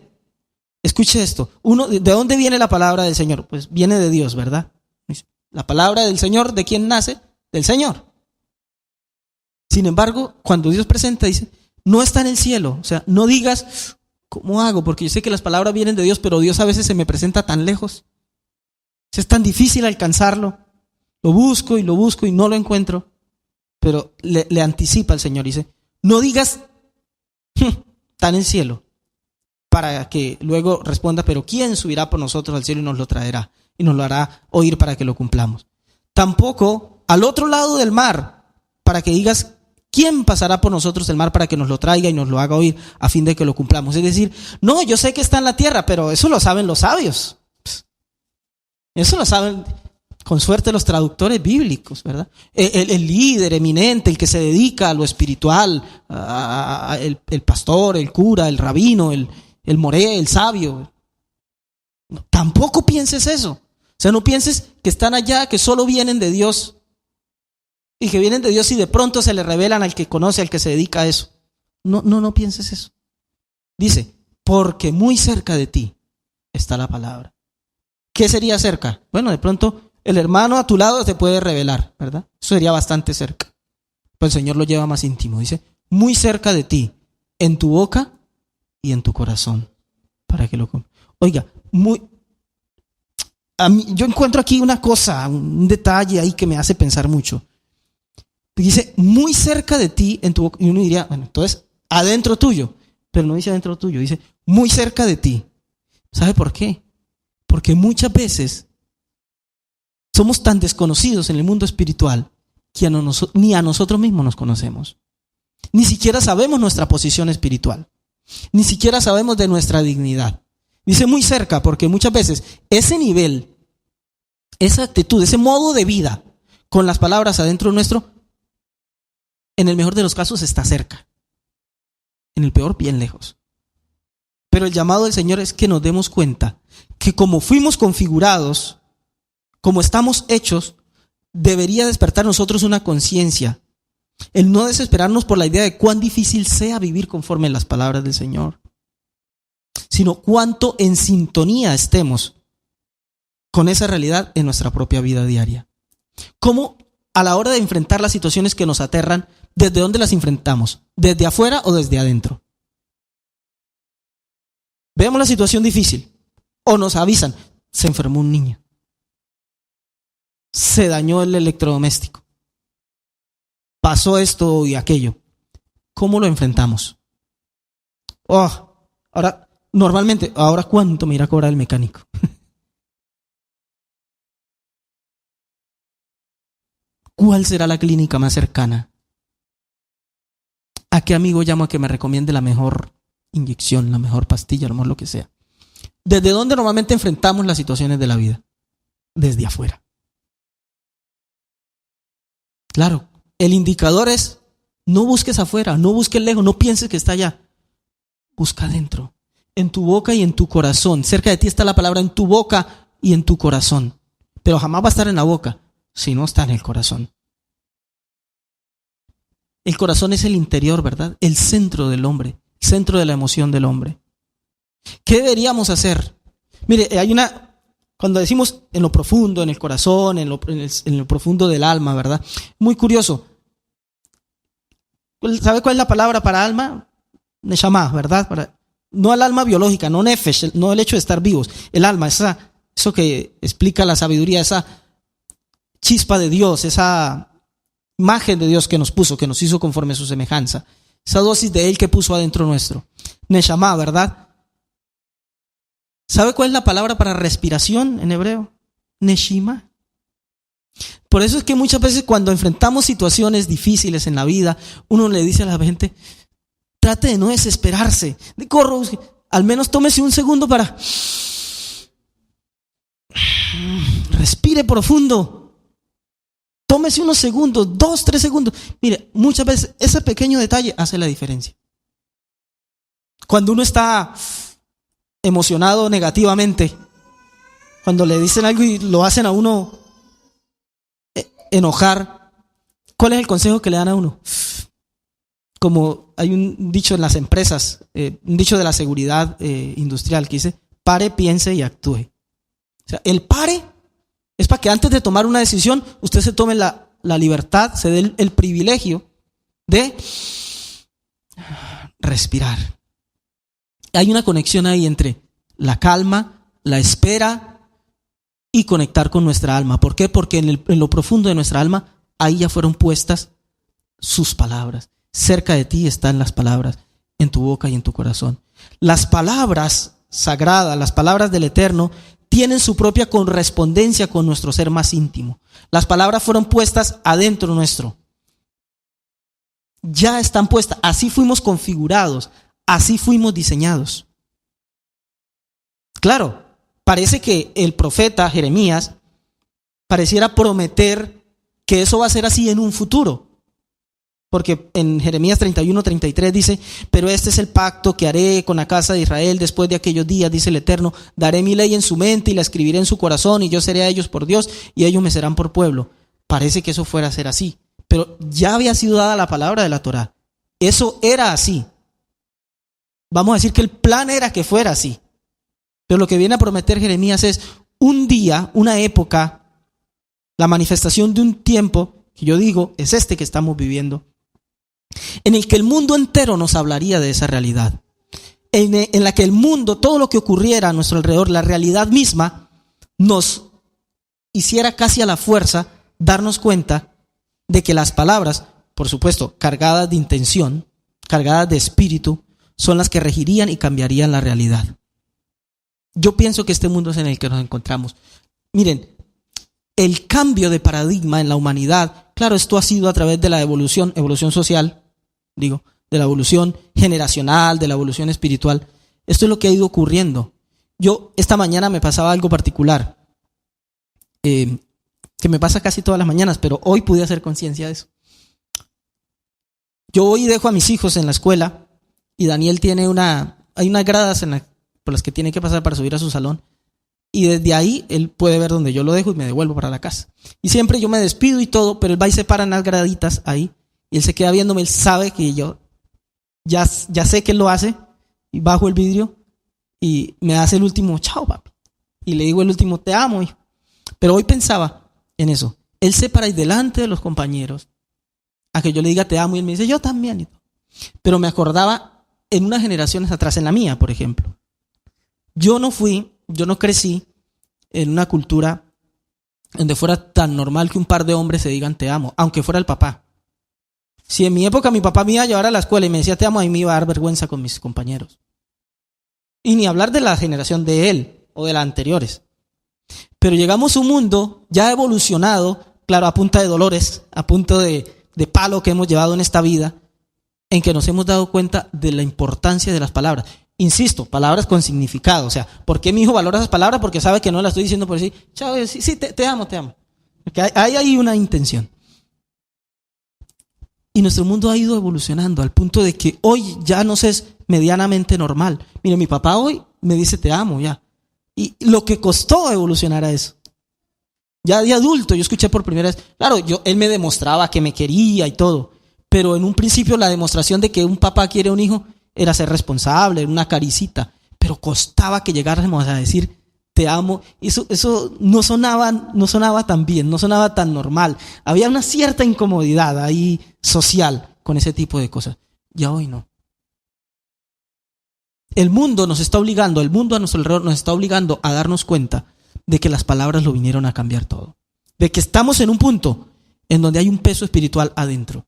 Escuche esto. ¿De dónde viene la palabra del Señor? Pues viene de Dios, ¿verdad? La palabra del Señor, ¿de quién nace? Del Señor. Sin embargo, cuando Dios presenta, dice, no está en el cielo. O sea, no digas, ¿cómo hago? Porque yo sé que las palabras vienen de Dios, pero Dios a veces se me presenta tan lejos. Es tan difícil alcanzarlo. Lo busco y no lo encuentro. Pero le anticipa el Señor. Dice, no digas, está en el cielo. Para que luego responda, pero ¿quién subirá por nosotros al cielo y nos lo traerá? Y nos lo hará oír para que lo cumplamos. Tampoco al otro lado del mar, para que digas, ¿quién pasará por nosotros el mar para que nos lo traiga y nos lo haga oír a fin de que lo cumplamos? Es decir, no, yo sé que está en la tierra, pero eso lo saben los sabios. Eso lo saben con suerte los traductores bíblicos, ¿verdad? El líder eminente, el que se dedica a lo espiritual, el pastor, el cura, el rabino, el moré, el sabio. No, tampoco pienses eso. O sea, no pienses que están allá, que solo vienen de Dios. Y que vienen de Dios y de pronto se le revelan al que conoce, al que se dedica a eso. No pienses eso. Dice, porque muy cerca de ti está la palabra. ¿Qué sería cerca? Bueno, de pronto el hermano a tu lado te puede revelar, ¿verdad? Eso sería bastante cerca. Pero el Señor lo lleva más íntimo. Dice, muy cerca de ti, en tu boca y en tu corazón. Para que lo comas. Oiga, yo encuentro aquí una cosa, un detalle ahí que me hace pensar mucho. Dice, muy cerca de ti, en tu boca. Y uno diría, bueno, entonces, adentro tuyo. Pero no dice adentro tuyo, dice, muy cerca de ti. ¿Sabe por qué? Porque muchas veces somos tan desconocidos en el mundo espiritual que ni a nosotros mismos nos conocemos. Ni siquiera sabemos nuestra posición espiritual. Ni siquiera sabemos de nuestra dignidad. Dice muy cerca, porque muchas veces ese nivel, esa actitud, ese modo de vida con las palabras adentro nuestro, en el mejor de los casos está cerca. En el peor, bien lejos. Pero el llamado del Señor es que nos demos cuenta que como fuimos configurados, como estamos hechos, debería despertar en nosotros una conciencia. El no desesperarnos por la idea de cuán difícil sea vivir conforme a las palabras del Señor, sino cuánto en sintonía estemos con esa realidad en nuestra propia vida diaria. Cómo a la hora de enfrentar las situaciones que nos aterran, ¿desde dónde las enfrentamos? ¿Desde afuera o desde adentro? Vemos la situación difícil o nos avisan, se enfermó un niño, se dañó el electrodoméstico, pasó esto y aquello. ¿Cómo lo enfrentamos? Ahora ¿cuánto me irá a cobrar el mecánico? ¿Cuál será la clínica más cercana? ¿A qué amigo llamo a que me recomiende la mejor inyección, la mejor pastilla, lo mejor lo que sea? ¿Desde dónde normalmente enfrentamos las situaciones de la vida? Desde afuera. Claro, el indicador es: no busques afuera, no busques lejos, no pienses que está allá. Busca adentro, en tu boca y en tu corazón. Cerca de ti está la palabra, en tu boca y en tu corazón. Pero jamás va a estar en la boca si no está en el corazón. El corazón es el interior, ¿verdad? El centro del hombre, el centro de la emoción del hombre. ¿Qué deberíamos hacer? Mire, cuando decimos en lo profundo, en el corazón, en lo profundo del alma, ¿verdad? Muy curioso. ¿Sabe cuál es la palabra para alma? Neshama, ¿verdad? No el alma biológica, no nefesh, no el hecho de estar vivos. El alma, eso que explica la sabiduría, esa chispa de Dios, esa imagen de Dios que nos puso, que nos hizo conforme a su semejanza. Esa dosis de Él que puso adentro nuestro. Neshama, ¿verdad? ¿Sabe cuál es la palabra para respiración en hebreo? Neshima. Por eso es que muchas veces cuando enfrentamos situaciones difíciles en la vida, uno le dice a la gente, trate de no desesperarse. Al menos tómese un segundo para respire profundo. Tómese unos segundos, 2, 3 segundos. Mire, muchas veces ese pequeño detalle hace la diferencia. Cuando uno está emocionado negativamente, cuando le dicen algo y lo hacen a uno enojar, ¿cuál es el consejo que le dan a uno? Como hay un dicho en las empresas, un dicho de la seguridad industrial que dice, pare, piense y actúe. O sea, el pare es para que antes de tomar una decisión, usted se tome la libertad, se dé el privilegio de respirar. Hay una conexión ahí entre la calma, la espera y conectar con nuestra alma. ¿Por qué? Porque en lo profundo de nuestra alma, ahí ya fueron puestas sus palabras. Cerca de ti están las palabras, en tu boca y en tu corazón. Las palabras sagradas, las palabras del Eterno, tienen su propia correspondencia con nuestro ser más íntimo. Las palabras fueron puestas adentro nuestro. Ya están puestas. Así fuimos configurados. Así fuimos diseñados. Claro, parece que el profeta Jeremías pareciera prometer que eso va a ser así en un futuro. Porque en Jeremías 31-33 dice, pero este es el pacto que haré con la casa de Israel después de aquellos días, dice el Eterno, daré mi ley en su mente y la escribiré en su corazón y yo seré a ellos por Dios y ellos me serán por pueblo. Parece que eso fuera a ser así, pero ya había sido dada la palabra de la Torá. Eso era así. Vamos a decir que el plan era que fuera así. Pero lo que viene a prometer Jeremías es un día, una época, la manifestación de un tiempo, que yo digo, es este que estamos viviendo, en el que el mundo entero nos hablaría de esa realidad, en la que el mundo, todo lo que ocurriera a nuestro alrededor, la realidad misma, nos hiciera casi a la fuerza darnos cuenta de que las palabras, por supuesto, cargadas de intención, cargadas de espíritu, son las que regirían y cambiarían la realidad. Yo pienso que este mundo es en el que nos encontramos. Miren, el cambio de paradigma en la humanidad, claro, esto ha sido a través de la evolución social, de la evolución generacional, de la evolución espiritual. Esto es lo que ha ido ocurriendo. Esta mañana me pasaba algo particular, que me pasa casi todas las mañanas, pero hoy pude hacer conciencia de eso. Yo hoy dejo a mis hijos en la escuela y Daniel hay unas gradas por las que tiene que pasar para subir a su salón, y desde ahí él puede ver donde yo lo dejo y me devuelvo para la casa. Y siempre yo me despido y todo, pero él va y se para en las graditas ahí y él se queda viéndome. Él sabe que yo ya sé que él lo hace, y bajo el vidrio y me hace el último chao, papi, y le digo el último te amo, hijo. Pero hoy pensaba en eso. Él se para ahí delante de los compañeros a que yo le diga te amo y él me dice yo también y todo. Pero me acordaba en unas generaciones atrás, en la mía, por ejemplo. Yo no crecí en una cultura donde fuera tan normal que un par de hombres se digan te amo, aunque fuera el papá. Si en mi época mi papá me iba a llevar a la escuela y me decía te amo, a mí me iba a dar vergüenza con mis compañeros. Y ni hablar de la generación de él o de las anteriores. Pero llegamos a un mundo ya evolucionado, claro, a punta de dolores, a punto de palo que hemos llevado en esta vida, en que nos hemos dado cuenta de la importancia de las palabras. Insisto, palabras con significado. O sea, ¿por qué mi hijo valora esas palabras? Porque sabe que no las estoy diciendo por decir, chao, sí, te amo. Porque hay una intención. Y nuestro mundo ha ido evolucionando al punto de que hoy ya nos es medianamente normal. Mire, mi papá hoy me dice te amo ya. Y lo que costó evolucionar a eso. Ya de adulto yo escuché por primera vez, claro, él me demostraba que me quería y todo, pero en un principio la demostración de que un papá quiere a un hijo era ser responsable, una caricita, pero costaba que llegáramos a decir te amo. Eso no sonaba tan bien, no sonaba tan normal. Había una cierta incomodidad ahí social con ese tipo de cosas. Ya hoy no. El mundo a nuestro alrededor nos está obligando a darnos cuenta de que las palabras lo vinieron a cambiar todo. De que estamos en un punto en donde hay un peso espiritual adentro.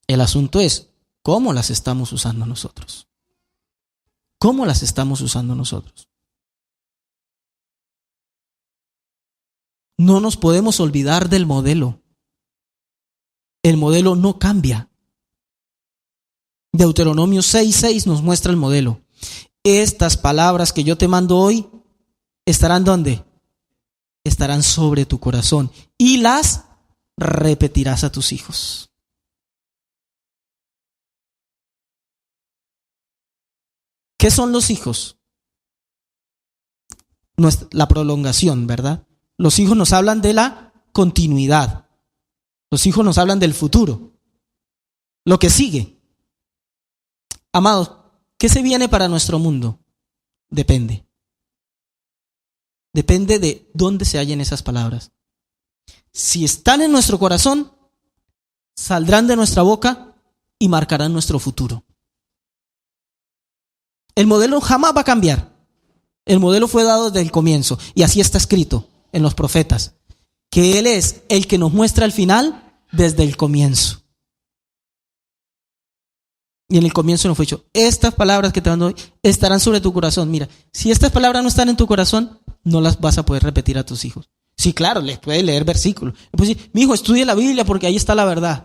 El asunto es cómo las estamos usando nosotros. ¿Cómo las estamos usando nosotros? No nos podemos olvidar del modelo. El modelo no cambia. Deuteronomio 6:6 nos muestra el modelo. Estas palabras que yo te mando hoy estarán ¿dónde? Estarán sobre tu corazón y las repetirás a tus hijos. ¿Qué son los hijos? La prolongación, ¿verdad? Los hijos nos hablan de la continuidad. Los hijos nos hablan del futuro. Lo que sigue. Amados, ¿qué se viene para nuestro mundo? Depende. Depende de dónde se hallen esas palabras. Si están en nuestro corazón, saldrán de nuestra boca y marcarán nuestro futuro. El modelo jamás va a cambiar. El modelo fue dado desde el comienzo y así está escrito en los profetas, que Él es el que nos muestra el final desde el comienzo. Y en el comienzo nos fue dicho, estas palabras que te mando hoy estarán sobre tu corazón. Mira, si estas palabras no están en tu corazón, no las vas a poder repetir a tus hijos. Sí, claro, les puedes leer versículos. Pues sí, mi hijo, estudie la Biblia porque ahí está la verdad.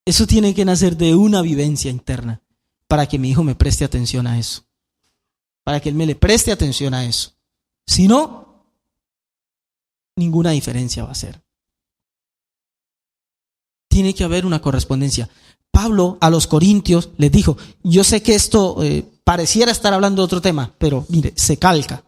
Eso tiene que nacer de una vivencia interna para que mi hijo me preste atención a eso. Para que él me le preste atención a eso. Si no, ninguna diferencia va a ser. Tiene que haber una correspondencia. Pablo a los corintios les dijo, yo sé que esto pareciera estar hablando de otro tema, pero mire, se calca.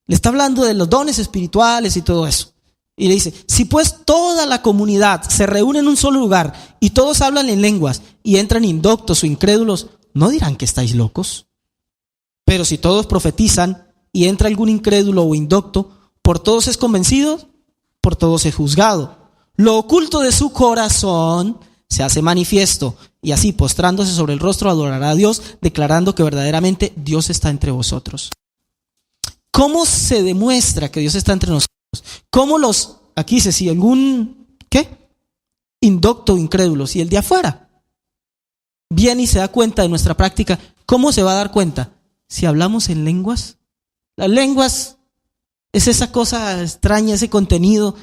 Le está hablando de los dones espirituales y todo eso. Y le dice, si pues toda la comunidad se reúne en un solo lugar y todos hablan en lenguas y entran indoctos o incrédulos, ¿no dirán que estáis locos? Pero si todos profetizan y entra algún incrédulo o indocto, por todos es convencido, por todos es juzgado. Lo oculto de su corazón se hace manifiesto, y así postrándose sobre el rostro adorará a Dios, declarando que verdaderamente Dios está entre vosotros. ¿Cómo se demuestra que Dios está entre nosotros? ¿Cómo aquí dice, si algún, indocto o incrédulo, si el de afuera viene y se da cuenta de nuestra práctica, ¿cómo se va a dar cuenta? Si hablamos en lenguas. Las lenguas es esa cosa extraña, ese contenido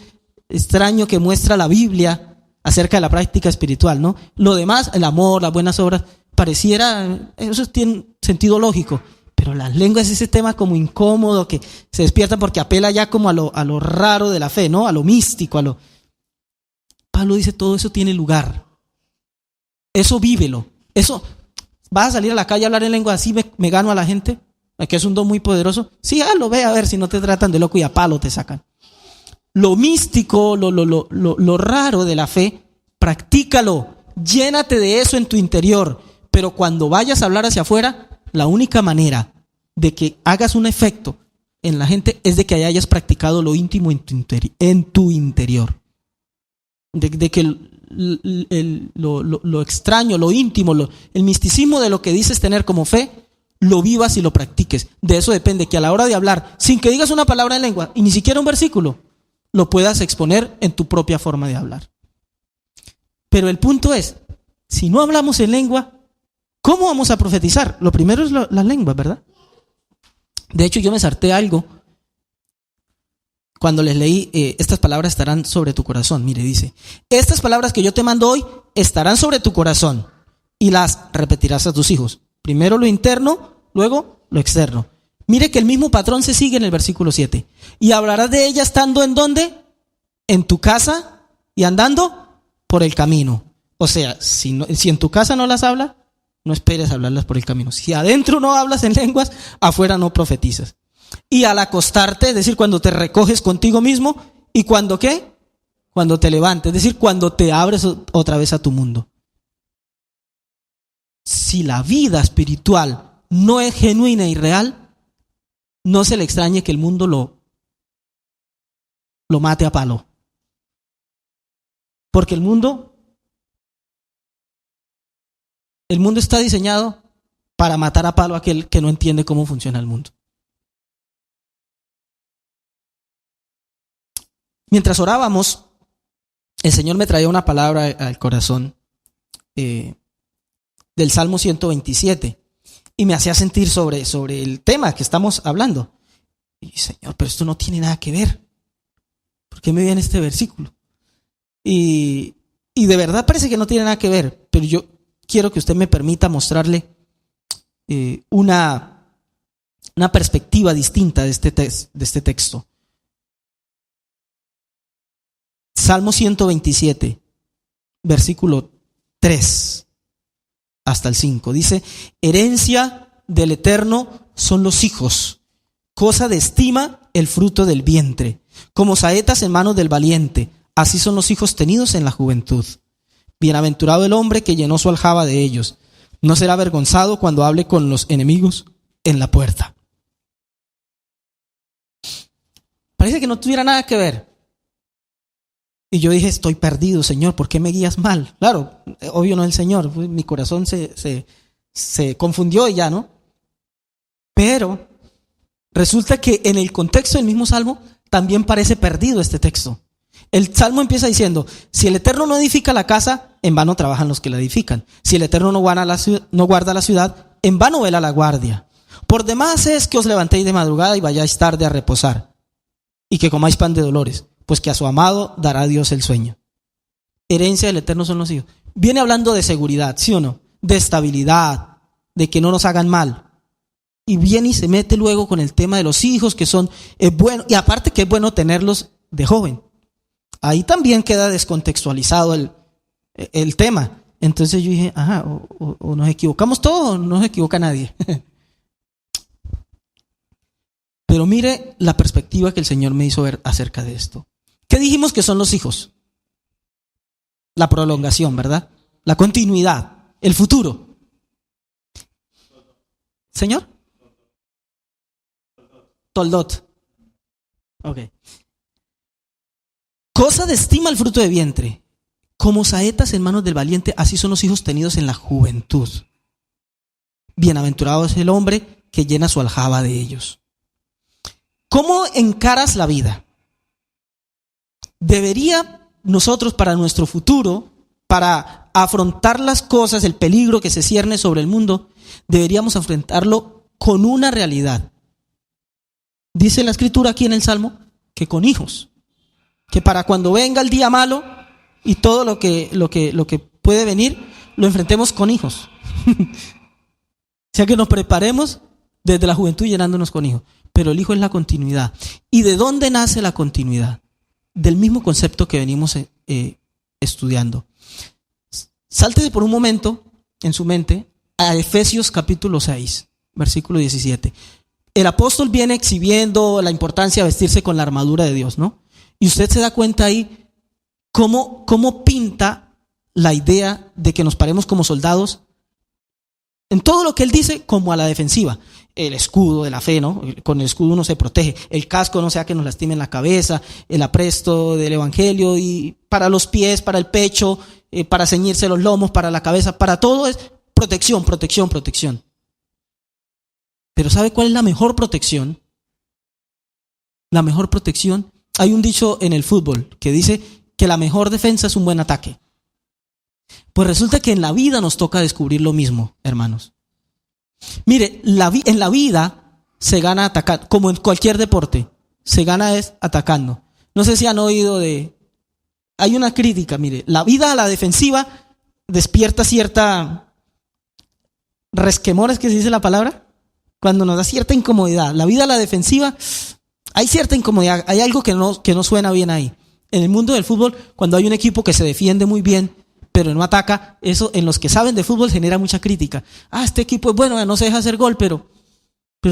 extraño que muestra la Biblia acerca de la práctica espiritual, ¿no? Lo demás, el amor, las buenas obras, pareciera, eso tiene sentido lógico, pero las lenguas es ese tema como incómodo que se despierta porque apela ya como a lo raro de la fe, ¿no? A lo místico, Pablo dice, todo eso tiene lugar. Eso vívelo. Eso, ¿vas a salir a la calle a hablar en lengua así me gano a la gente? Que es un don muy poderoso. Sí, lo ve a ver si no te tratan de loco y a palo te sacan. Lo místico, lo raro de la fe, practícalo. Llénate de eso en tu interior. Pero cuando vayas a hablar hacia afuera, la única manera de que hagas un efecto en la gente es de que hayas practicado lo íntimo en tu interior. De que lo extraño, lo íntimo, el misticismo de lo que dices tener como fe, lo vivas y lo practiques. De eso depende que a la hora de hablar, sin que digas una palabra en lengua y ni siquiera un versículo, lo puedas exponer en tu propia forma de hablar. Pero el punto es, si no hablamos en lengua, ¿cómo vamos a profetizar? Lo primero es las lenguas, ¿verdad? De hecho, yo me salté algo cuando les leí, estas palabras estarán sobre tu corazón. Mire, dice, estas palabras que yo te mando hoy estarán sobre tu corazón y las repetirás a tus hijos. Primero lo interno, luego lo externo. Mire que el mismo patrón se sigue en el versículo 7. Y hablarás de ella estando ¿en dónde? En tu casa y andando por el camino. O sea, si en tu casa no las hablas, no esperes hablarlas por el camino. Si adentro no hablas en lenguas, afuera no profetizas. Y al acostarte, es decir, cuando te recoges contigo mismo, y cuando ¿qué? Cuando te levantes, es decir, cuando te abres otra vez a tu mundo. Si la vida espiritual no es genuina y real, no se le extrañe que el mundo lo mate a palo. Porque el mundo está diseñado para matar a palo a aquel que no entiende cómo funciona el mundo. Mientras orábamos, el Señor me traía una palabra al corazón del Salmo 127 y me hacía sentir sobre el tema que estamos hablando. Y Señor, pero esto no tiene nada que ver. ¿Por qué me viene este versículo? Y de verdad parece que no tiene nada que ver, pero yo quiero que usted me permita mostrarle una perspectiva distinta de este texto. Salmo 127, versículo 3 hasta el 5. Dice, herencia del Eterno son los hijos, cosa de estima el fruto del vientre. Como saetas en manos del valiente, así son los hijos tenidos en la juventud. Bienaventurado el hombre que llenó su aljaba de ellos. No será avergonzado cuando hable con los enemigos en la puerta. Parece que no tuviera nada que ver. Y yo dije, estoy perdido, Señor, ¿por qué me guías mal? Claro, obvio no el Señor, mi corazón se confundió y ya, ¿no? Pero resulta que en el contexto del mismo Salmo también parece perdido este texto. El Salmo empieza diciendo, si el Eterno no edifica la casa, en vano trabajan los que la edifican. Si el Eterno no guarda la ciudad, en vano vela la guardia. Por demás es que os levantéis de madrugada y vayáis tarde a reposar, y que comáis pan de dolores, pues que a su amado dará Dios el sueño. Herencia del Eterno son los hijos. Viene hablando de seguridad, ¿sí o no? De estabilidad, de que no nos hagan mal. Y viene y se mete luego con el tema de los hijos, que son bueno, y aparte que es bueno tenerlos de joven. Ahí también queda descontextualizado el tema. Entonces yo dije, o nos equivocamos todos o no se equivoca nadie. Pero mire la perspectiva que el Señor me hizo ver acerca de esto. ¿Qué dijimos que son los hijos? La prolongación, ¿verdad? La continuidad, el futuro. ¿Señor? Toldot. Ok. Cosa de estima el fruto de vientre. Como saetas en manos del valiente, así son los hijos tenidos en la juventud. Bienaventurado es el hombre que llena su aljaba de ellos. ¿Cómo encaras la vida? Debería nosotros para nuestro futuro, para afrontar las cosas, el peligro que se cierne sobre el mundo, deberíamos afrontarlo con una realidad. Dice la Escritura aquí en el Salmo que con hijos. Que para cuando venga el día malo y todo lo que puede venir, lo enfrentemos con hijos. O sea, que nos preparemos desde la juventud llenándonos con hijos. Pero el hijo es la continuidad. ¿Y de dónde nace la continuidad? Del mismo concepto que venimos estudiando. Sáltese por un momento en su mente a Efesios capítulo 6, versículo 17. El apóstol viene exhibiendo la importancia de vestirse con la armadura de Dios, ¿no? Y usted se da cuenta ahí cómo pinta la idea de que nos paremos como soldados en todo lo que él dice como a la defensiva. El escudo de la fe, ¿no? Con el escudo uno se protege. El casco no sea que nos lastime en la cabeza. El apresto del evangelio, y para los pies, para el pecho, para ceñirse los lomos, para la cabeza, para todo es protección, protección, protección. Pero ¿sabe cuál es la mejor protección? La mejor protección. Hay un dicho en el fútbol que dice que la mejor defensa es un buen ataque. Pues resulta que en la vida nos toca descubrir lo mismo, hermanos. Mire, en la vida se gana atacando, como en cualquier deporte, se gana es atacando. No sé si han oído hay una crítica, mire, la vida a la defensiva despierta cierta resquemor, ¿es que se dice la palabra? Cuando nos da cierta incomodidad. La vida a la defensiva, hay cierta incomodidad, hay algo que no suena bien ahí. En el mundo del fútbol, cuando hay un equipo que se defiende muy bien, pero no ataca, eso en los que saben de fútbol genera mucha crítica. Este equipo es bueno, no se deja hacer gol, pero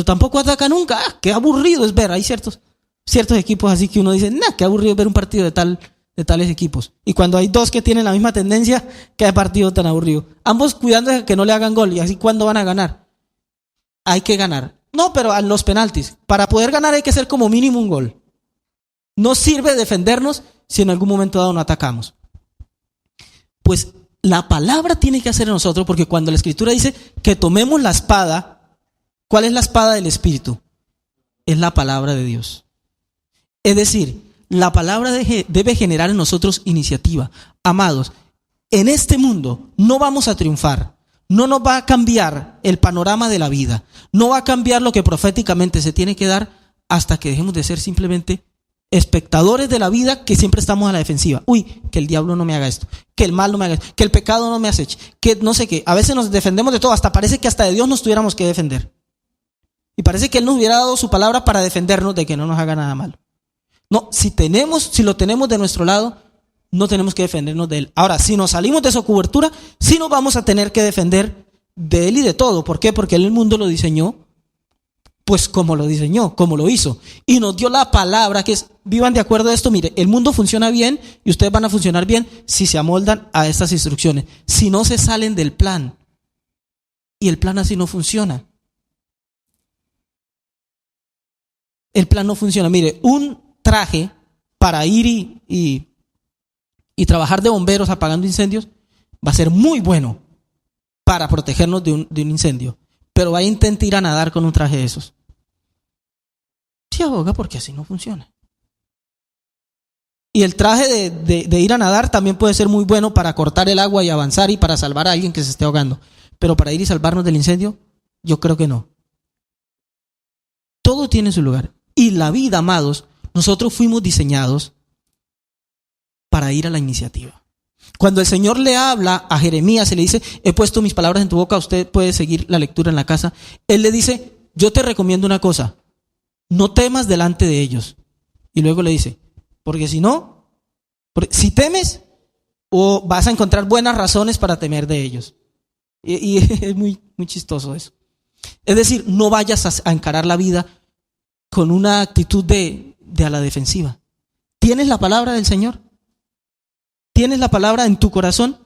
tampoco ataca nunca. Qué aburrido es ver. Hay ciertos equipos así que uno dice, qué aburrido es ver un partido de tales equipos. Y cuando hay dos que tienen la misma tendencia, qué partido tan aburrido. Ambos cuidando de que no le hagan gol, y así ¿cuándo van a ganar? Hay que ganar. No, pero a los penaltis. Para poder ganar hay que hacer como mínimo un gol. No sirve defendernos si en algún momento dado no atacamos. Pues la palabra tiene que hacer en nosotros, porque cuando la Escritura dice que tomemos la espada, ¿cuál es la espada del Espíritu? Es la palabra de Dios. Es decir, la palabra debe generar en nosotros iniciativa. Amados, en este mundo no vamos a triunfar, no nos va a cambiar el panorama de la vida, no va a cambiar lo que proféticamente se tiene que dar hasta que dejemos de ser simplemente espectadores de la vida, que siempre estamos a la defensiva. Que el diablo no me haga esto, que el mal no me haga esto, que el pecado no me aceche, que no sé qué. A veces nos defendemos de todo, hasta parece que hasta de Dios nos tuviéramos que defender. Y parece que Él nos hubiera dado su palabra para defendernos de que no nos haga nada malo. No, si lo tenemos de nuestro lado, no tenemos que defendernos de Él. Ahora, si nos salimos de su cobertura, sí nos vamos a tener que defender de Él y de todo. ¿Por qué? Porque Él el mundo lo diseñó, pues como lo diseñó, como lo hizo. Y nos dio la palabra que es, vivan de acuerdo a esto. Mire, el mundo funciona bien y ustedes van a funcionar bien si se amoldan a estas instrucciones. Si no se salen del plan. Y el plan así no funciona. El plan no funciona. Mire, un traje para ir y trabajar de bomberos apagando incendios va a ser muy bueno para protegernos de un incendio. Pero va a intentar ir a nadar con un traje de esos. Se ahoga porque así no funciona. Y el traje de ir a nadar también puede ser muy bueno para cortar el agua y avanzar y para salvar a alguien que se esté ahogando. Pero para ir y salvarnos del incendio, yo creo que no. Todo tiene su lugar. Y la vida, amados, nosotros fuimos diseñados para ir a la iniciativa. Cuando el Señor le habla a Jeremías y le dice, he puesto mis palabras en tu boca, usted puede seguir la lectura en la casa. Él le dice, yo te recomiendo una cosa, no temas delante de ellos. Y luego le dice, porque si temes, o vas a encontrar buenas razones para temer de ellos. Y es muy, muy chistoso eso. Es decir, no vayas a encarar la vida con una actitud de a la defensiva. ¿Tienes la palabra del Señor? ¿Tienes la palabra en tu corazón?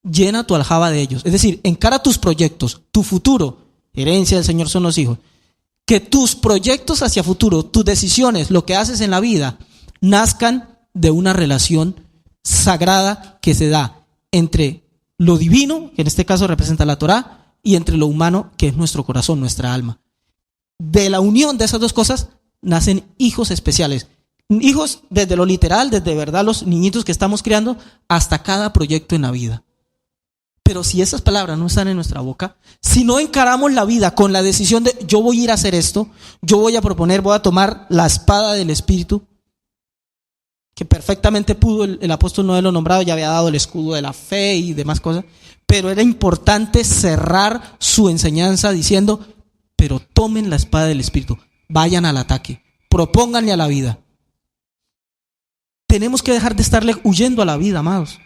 Llena tu aljaba de ellos. Es decir, encara tus proyectos, tu futuro. Herencia del Señor son los hijos. Que tus proyectos hacia futuro, tus decisiones, lo que haces en la vida, nazcan de una relación sagrada que se da entre lo divino, que en este caso representa la Torá, y entre lo humano, que es nuestro corazón, nuestra alma. De la unión de esas dos cosas nacen hijos especiales. Hijos desde lo literal, desde verdad los niñitos que estamos criando, hasta cada proyecto en la vida. Pero si esas palabras no están en nuestra boca, si no encaramos la vida con la decisión de yo voy a ir a hacer esto, yo voy a proponer, voy a tomar la espada del Espíritu, que perfectamente pudo el apóstol no haberlo nombrado, ya había dado el escudo de la fe y demás cosas, pero era importante cerrar su enseñanza diciendo, pero tomen la espada del Espíritu, vayan al ataque, propónganle a la vida. Tenemos que dejar de estarle huyendo a la vida, amados.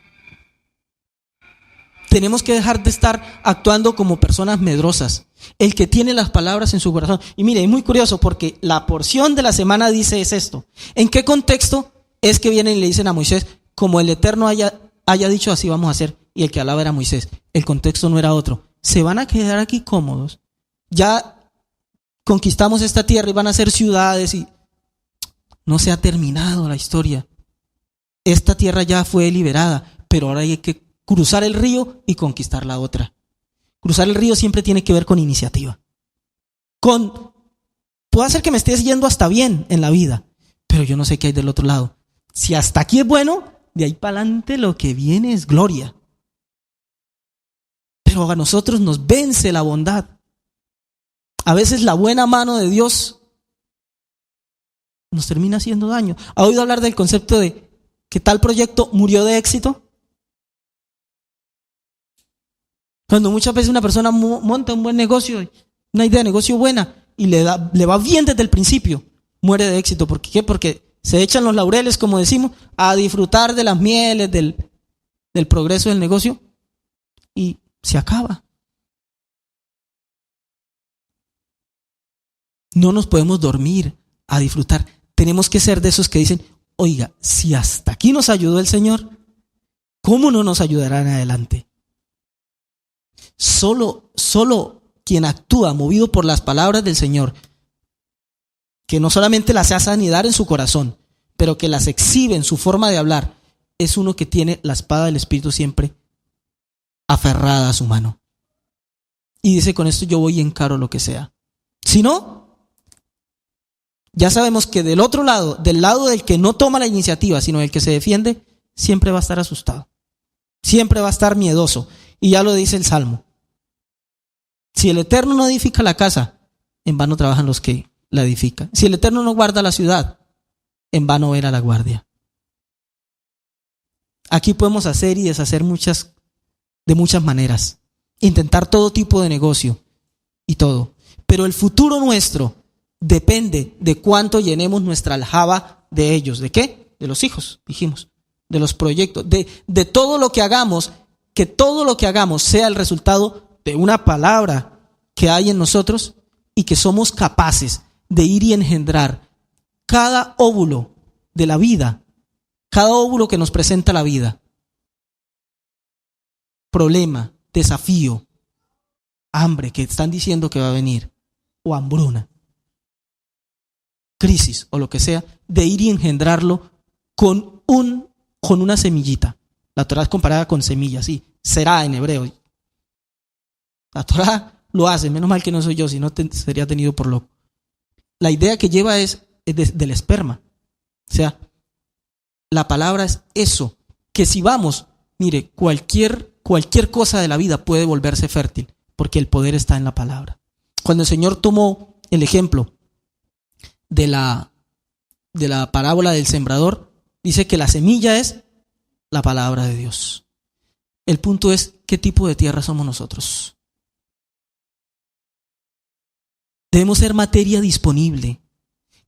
Tenemos que dejar de estar actuando como personas medrosas. El que tiene las palabras en su corazón. Y mire, es muy curioso porque la porción de la semana dice es esto. ¿En qué contexto es que vienen y le dicen a Moisés, como el Eterno haya dicho, así vamos a hacer? Y el que hablaba era Moisés. El contexto no era otro. Se van a quedar aquí cómodos. Ya conquistamos esta tierra y van a ser ciudades y no se ha terminado la historia. Esta tierra ya fue liberada, pero ahora hay que cruzar el río y conquistar la otra. Cruzar el río siempre tiene que ver con iniciativa. Puede ser que me estés yendo hasta bien en la vida, pero yo no sé qué hay del otro lado. Si hasta aquí es bueno, de ahí para adelante lo que viene es gloria. Pero a nosotros nos vence la bondad. A veces la buena mano de Dios nos termina haciendo daño. ¿Ha oído hablar del concepto de que tal proyecto murió de éxito? Cuando muchas veces una persona monta un buen negocio, una idea de negocio buena, y le va bien desde el principio, muere de éxito. ¿Por qué? Porque se echan los laureles, como decimos, a disfrutar de las mieles, del progreso del negocio, y se acaba. No nos podemos dormir a disfrutar. Tenemos que ser de esos que dicen, oiga, si hasta aquí nos ayudó el Señor, ¿cómo no nos ayudará en adelante? Solo quien actúa movido por las palabras del Señor, que no solamente las hace anidar en su corazón, pero que las exhibe en su forma de hablar, es uno que tiene la espada del Espíritu siempre aferrada a su mano. Y dice, con esto yo voy y encaro lo que sea. Si no, ya sabemos que del otro lado, del lado del que no toma la iniciativa, sino del que se defiende, siempre va a estar asustado. Siempre va a estar miedoso. Y ya lo dice el Salmo. Si el Eterno no edifica la casa, en vano trabajan los que la edifican. Si el Eterno no guarda la ciudad, en vano era la guardia. Aquí podemos hacer y deshacer de muchas maneras. Intentar todo tipo de negocio y todo. Pero el futuro nuestro depende de cuánto llenemos nuestra aljaba de ellos. ¿De qué? De los hijos, dijimos. De los proyectos. De todo lo que hagamos. Que todo lo que hagamos sea el resultado de una palabra que hay en nosotros y que somos capaces de ir y engendrar cada óvulo de la vida, cada óvulo que nos presenta la vida. Problema, desafío, hambre que están diciendo que va a venir, o hambruna, crisis o lo que sea, de ir y engendrarlo con una semillita. La Torá es comparada con semillas, sí, será en hebreo. La Torá lo hace, menos mal que no soy yo, si no sería tenido por loco. La idea que lleva es del esperma. O sea, la palabra es eso, que si vamos, mire, cualquier cosa de la vida puede volverse fértil, porque el poder está en la palabra. Cuando el Señor tomó el ejemplo de la parábola del sembrador, dice que la semilla es la palabra de Dios. El punto es, ¿qué tipo de tierra somos nosotros? Debemos ser materia disponible,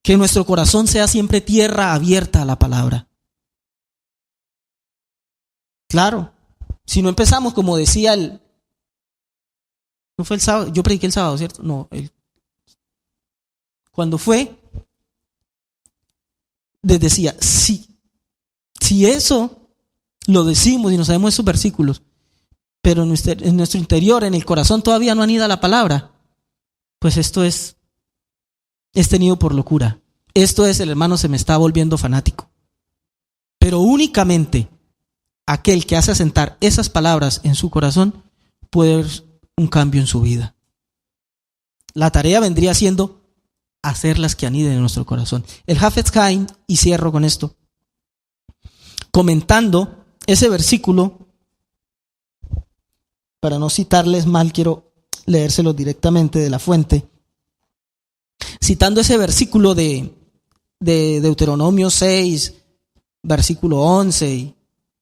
que nuestro corazón sea siempre tierra abierta a la palabra. Claro, si no empezamos como decía no fue el sábado, yo prediqué el sábado, ¿cierto? No, cuando fue, les decía, si eso lo decimos y nos sabemos esos versículos, pero en nuestro interior, en el corazón todavía no anida la palabra, pues esto es tenido por locura. Esto es, el hermano se me está volviendo fanático. Pero únicamente aquel que hace asentar esas palabras en su corazón puede ver un cambio en su vida. La tarea vendría siendo hacerlas que aniden en nuestro corazón. El Hafetz Haim, y cierro con esto, comentando ese versículo, para no citarles mal, quiero leérselo directamente de la fuente. Citando ese versículo de Deuteronomio 6, versículo 11 y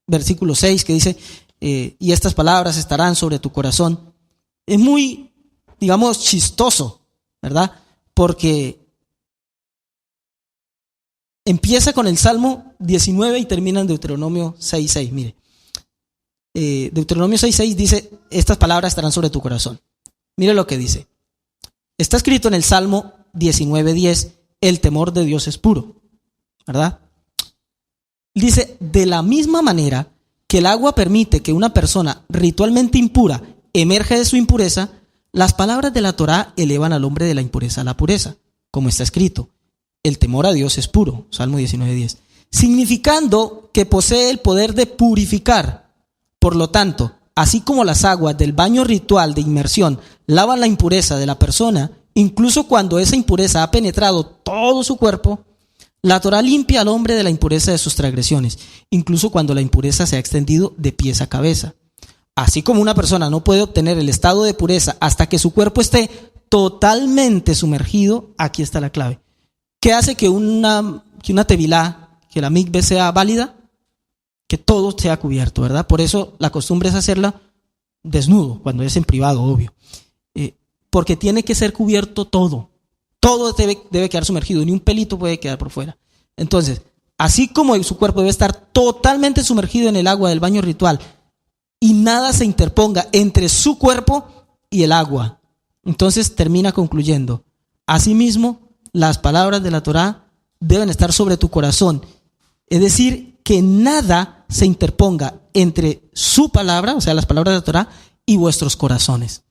versículo 6, que dice, y estas palabras estarán sobre tu corazón. Es muy, digamos, chistoso, ¿verdad? Porque empieza con el Salmo 19 y termina en Deuteronomio 6:6. Mire, Deuteronomio 6:6 dice, estas palabras estarán sobre tu corazón. Mire lo que dice. Está escrito en el Salmo 19:10, el temor de Dios es puro, ¿verdad? Dice, de la misma manera que el agua permite que una persona ritualmente impura emerja de su impureza, las palabras de la Torá elevan al hombre de la impureza a la pureza, como está escrito. El temor a Dios es puro, Salmo 19:10, significando que posee el poder de purificar. Por lo tanto, así como las aguas del baño ritual de inmersión lavan la impureza de la persona, incluso cuando esa impureza ha penetrado todo su cuerpo, la Torá limpia al hombre de la impureza de sus transgresiones, incluso cuando la impureza se ha extendido de pies a cabeza. Así como una persona no puede obtener el estado de pureza hasta que su cuerpo esté totalmente sumergido, aquí está la clave. ¿Qué hace que una tevilá, que la mikve sea válida? Que todo sea cubierto, ¿verdad? Por eso la costumbre es hacerla desnudo, cuando es en privado, obvio. Porque tiene que ser cubierto todo. Todo debe quedar sumergido, ni un pelito puede quedar por fuera. Entonces, así como su cuerpo debe estar totalmente sumergido en el agua del baño ritual y nada se interponga entre su cuerpo y el agua, entonces termina concluyendo, asimismo, las palabras de la Torá deben estar sobre tu corazón. Es decir, que nada se interponga entre su palabra, o sea, las palabras de la Torá, y vuestros corazones.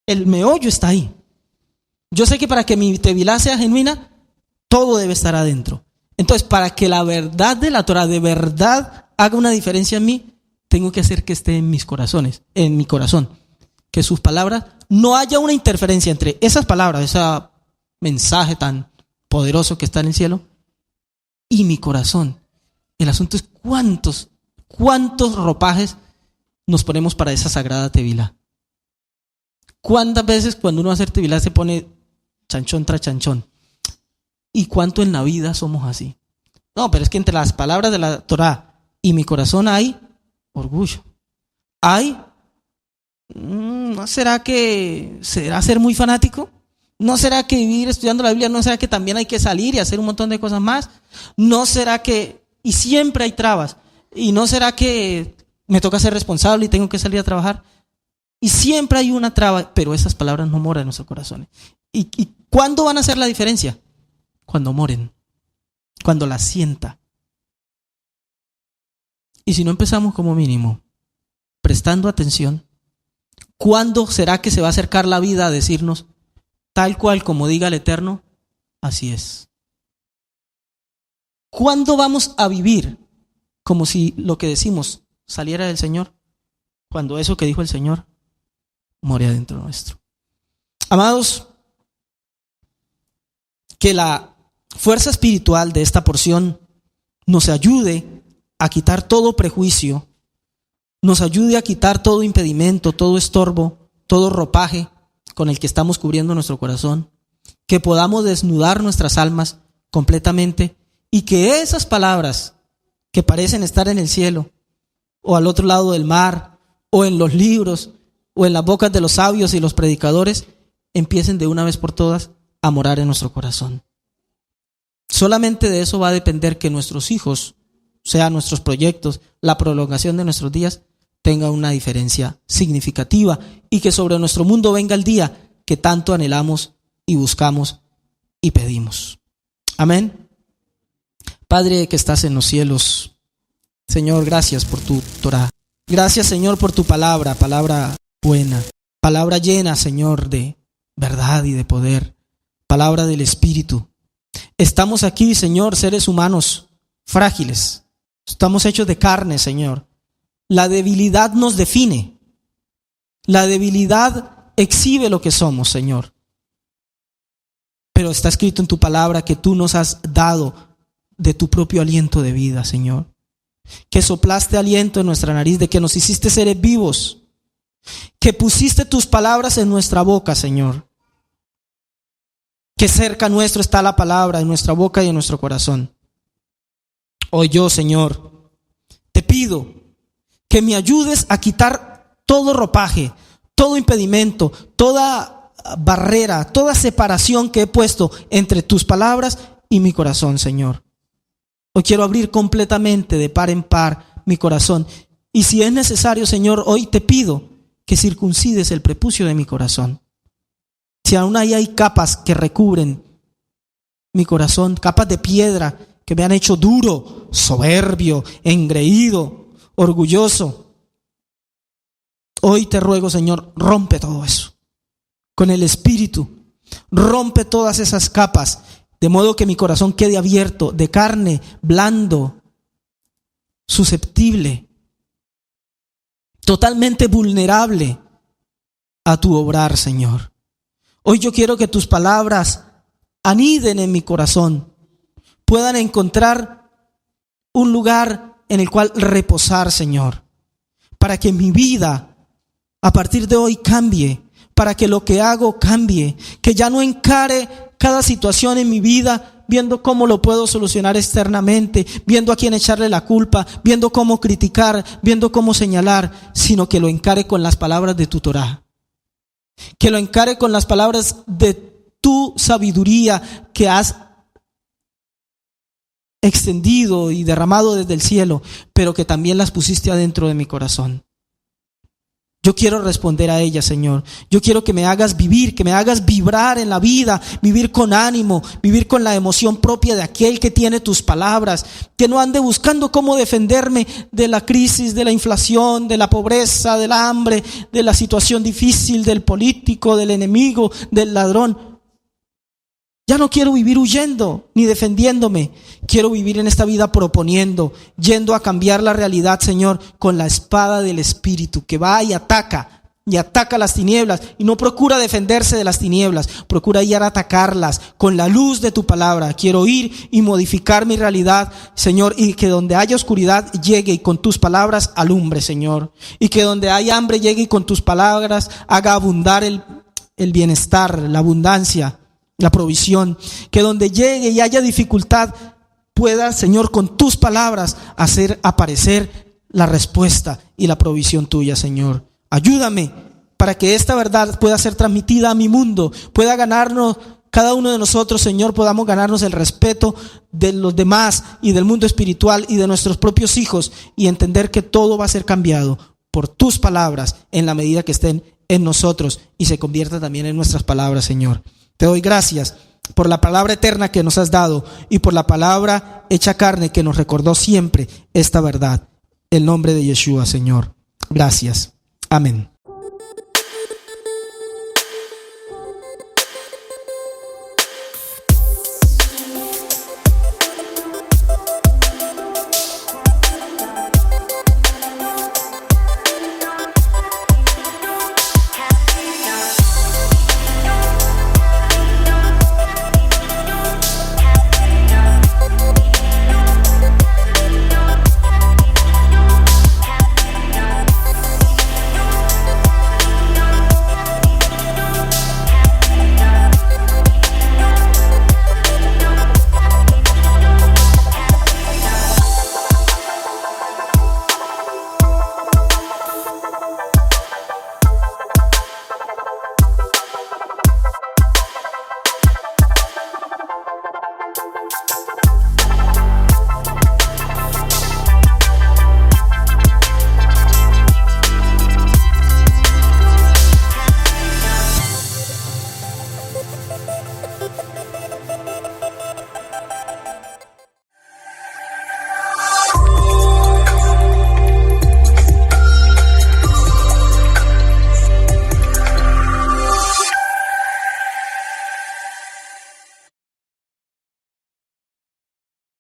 El meollo está ahí. Yo sé que para que mi tevilá sea genuina, todo debe estar adentro. Entonces, para que la verdad de la Torá de verdad haga una diferencia en mí, tengo que hacer que esté en mis corazones, en mi corazón. Que sus palabras, no haya una interferencia entre esas palabras, ese mensaje tan poderoso que está en el cielo, y mi corazón. El asunto es cuántos ropajes nos ponemos para esa sagrada tevilá. ¿Cuántas veces cuando uno va a hacer tevilá se pone chanchón tras chanchón? ¿Y cuánto en la vida somos así? No, pero es que entre las palabras de la Torá y mi corazón hay orgullo. Hay, ¿no será que será ser muy fanático? ¿No será que vivir estudiando la Biblia, no será que también hay que salir y hacer un montón de cosas más? ¿No será que, y siempre hay trabas, y no será que me toca ser responsable y tengo que salir a trabajar? Y siempre hay una traba, pero esas palabras no moran en nuestros corazones. ¿Y cuándo van a hacer la diferencia? Cuando moren, cuando las sienta. Y si no empezamos como mínimo, prestando atención, ¿cuándo será que se va a acercar la vida a decirnos, tal cual como diga el Eterno, así es? ¿Cuándo vamos a vivir como si lo que decimos saliera del Señor? Cuando eso que dijo el Señor more adentro nuestro. Amados, que la fuerza espiritual de esta porción nos ayude a quitar todo prejuicio, nos ayude a quitar todo impedimento, todo estorbo, todo ropaje con el que estamos cubriendo nuestro corazón, que podamos desnudar nuestras almas completamente y que esas palabras que parecen estar en el cielo o al otro lado del mar o en los libros o en las bocas de los sabios y los predicadores empiecen de una vez por todas a morar en nuestro corazón. Solamente de eso va a depender que nuestros hijos, o sea, nuestros proyectos, la prolongación de nuestros días, tenga una diferencia significativa y que sobre nuestro mundo venga el día que tanto anhelamos y buscamos y pedimos. Amén. Padre que estás en los cielos, Señor, gracias por tu Torá. Gracias, Señor, por tu palabra, palabra buena, palabra llena, Señor, de verdad y de poder, palabra del Espíritu. Estamos aquí, Señor, seres humanos frágiles. Estamos hechos de carne, Señor. La debilidad nos define. La debilidad exhibe lo que somos, Señor. Pero está escrito en tu palabra que tú nos has dado de tu propio aliento de vida, Señor. Que soplaste aliento en nuestra nariz, de que nos hiciste seres vivos. Que pusiste tus palabras en nuestra boca, Señor. Que cerca nuestro está la palabra en nuestra boca y en nuestro corazón. Hoy yo, Señor, te pido que me ayudes a quitar todo ropaje, todo impedimento, toda barrera, toda separación que he puesto entre tus palabras y mi corazón, Señor. Hoy quiero abrir completamente de par en par mi corazón. Y si es necesario, Señor, hoy te pido que circuncides el prepucio de mi corazón. Si aún ahí hay capas que recubren mi corazón, capas de piedra que me han hecho duro, soberbio, engreído, orgulloso, hoy te ruego, Señor, rompe todo eso con el Espíritu. Rompe todas esas capas, de modo que mi corazón quede abierto, de carne, blando, susceptible, totalmente vulnerable a tu obrar, Señor. Hoy yo quiero que tus palabras aniden en mi corazón, puedan encontrar un lugar en el cual reposar, Señor, para que mi vida a partir de hoy cambie, para que lo que hago cambie, que ya no encare cada situación en mi vida viendo cómo lo puedo solucionar externamente, viendo a quién echarle la culpa, viendo cómo criticar, viendo cómo señalar, sino que lo encare con las palabras de tu Torá, que lo encare con las palabras de tu sabiduría que has extendido y derramado desde el cielo, pero que también las pusiste adentro de mi corazón. Yo quiero responder a ella, Señor. Yo quiero que me hagas vivir, que me hagas vibrar en la vida, vivir con ánimo, vivir con la emoción propia de aquel que tiene tus palabras, que no ande buscando cómo defenderme de la crisis, de la inflación, de la pobreza, del hambre, de la situación difícil, del político, del enemigo, del ladrón. Ya no quiero vivir huyendo ni defendiéndome. Quiero vivir en esta vida proponiendo, yendo a cambiar la realidad, Señor, con la espada del Espíritu, que va y ataca las tinieblas y no procura defenderse de las tinieblas, procura ir a atacarlas con la luz de tu palabra. Quiero ir y modificar mi realidad, Señor, y que donde haya oscuridad llegue y con tus palabras alumbre, Señor, y que donde haya hambre llegue y con tus palabras haga abundar el bienestar, la abundancia, la provisión, que donde llegue y haya dificultad pueda, Señor, con tus palabras hacer aparecer la respuesta y la provisión tuya, Señor. Ayúdame para que esta verdad pueda ser transmitida a mi mundo, pueda ganarnos, cada uno de nosotros, Señor, podamos ganarnos el respeto de los demás y del mundo espiritual y de nuestros propios hijos, y entender que todo va a ser cambiado por tus palabras en la medida que estén en nosotros y se convierta también en nuestras palabras, Señor. Te doy gracias por la palabra eterna que nos has dado y por la palabra hecha carne que nos recordó siempre esta verdad. En nombre de Yeshua, Señor. Gracias. Amén.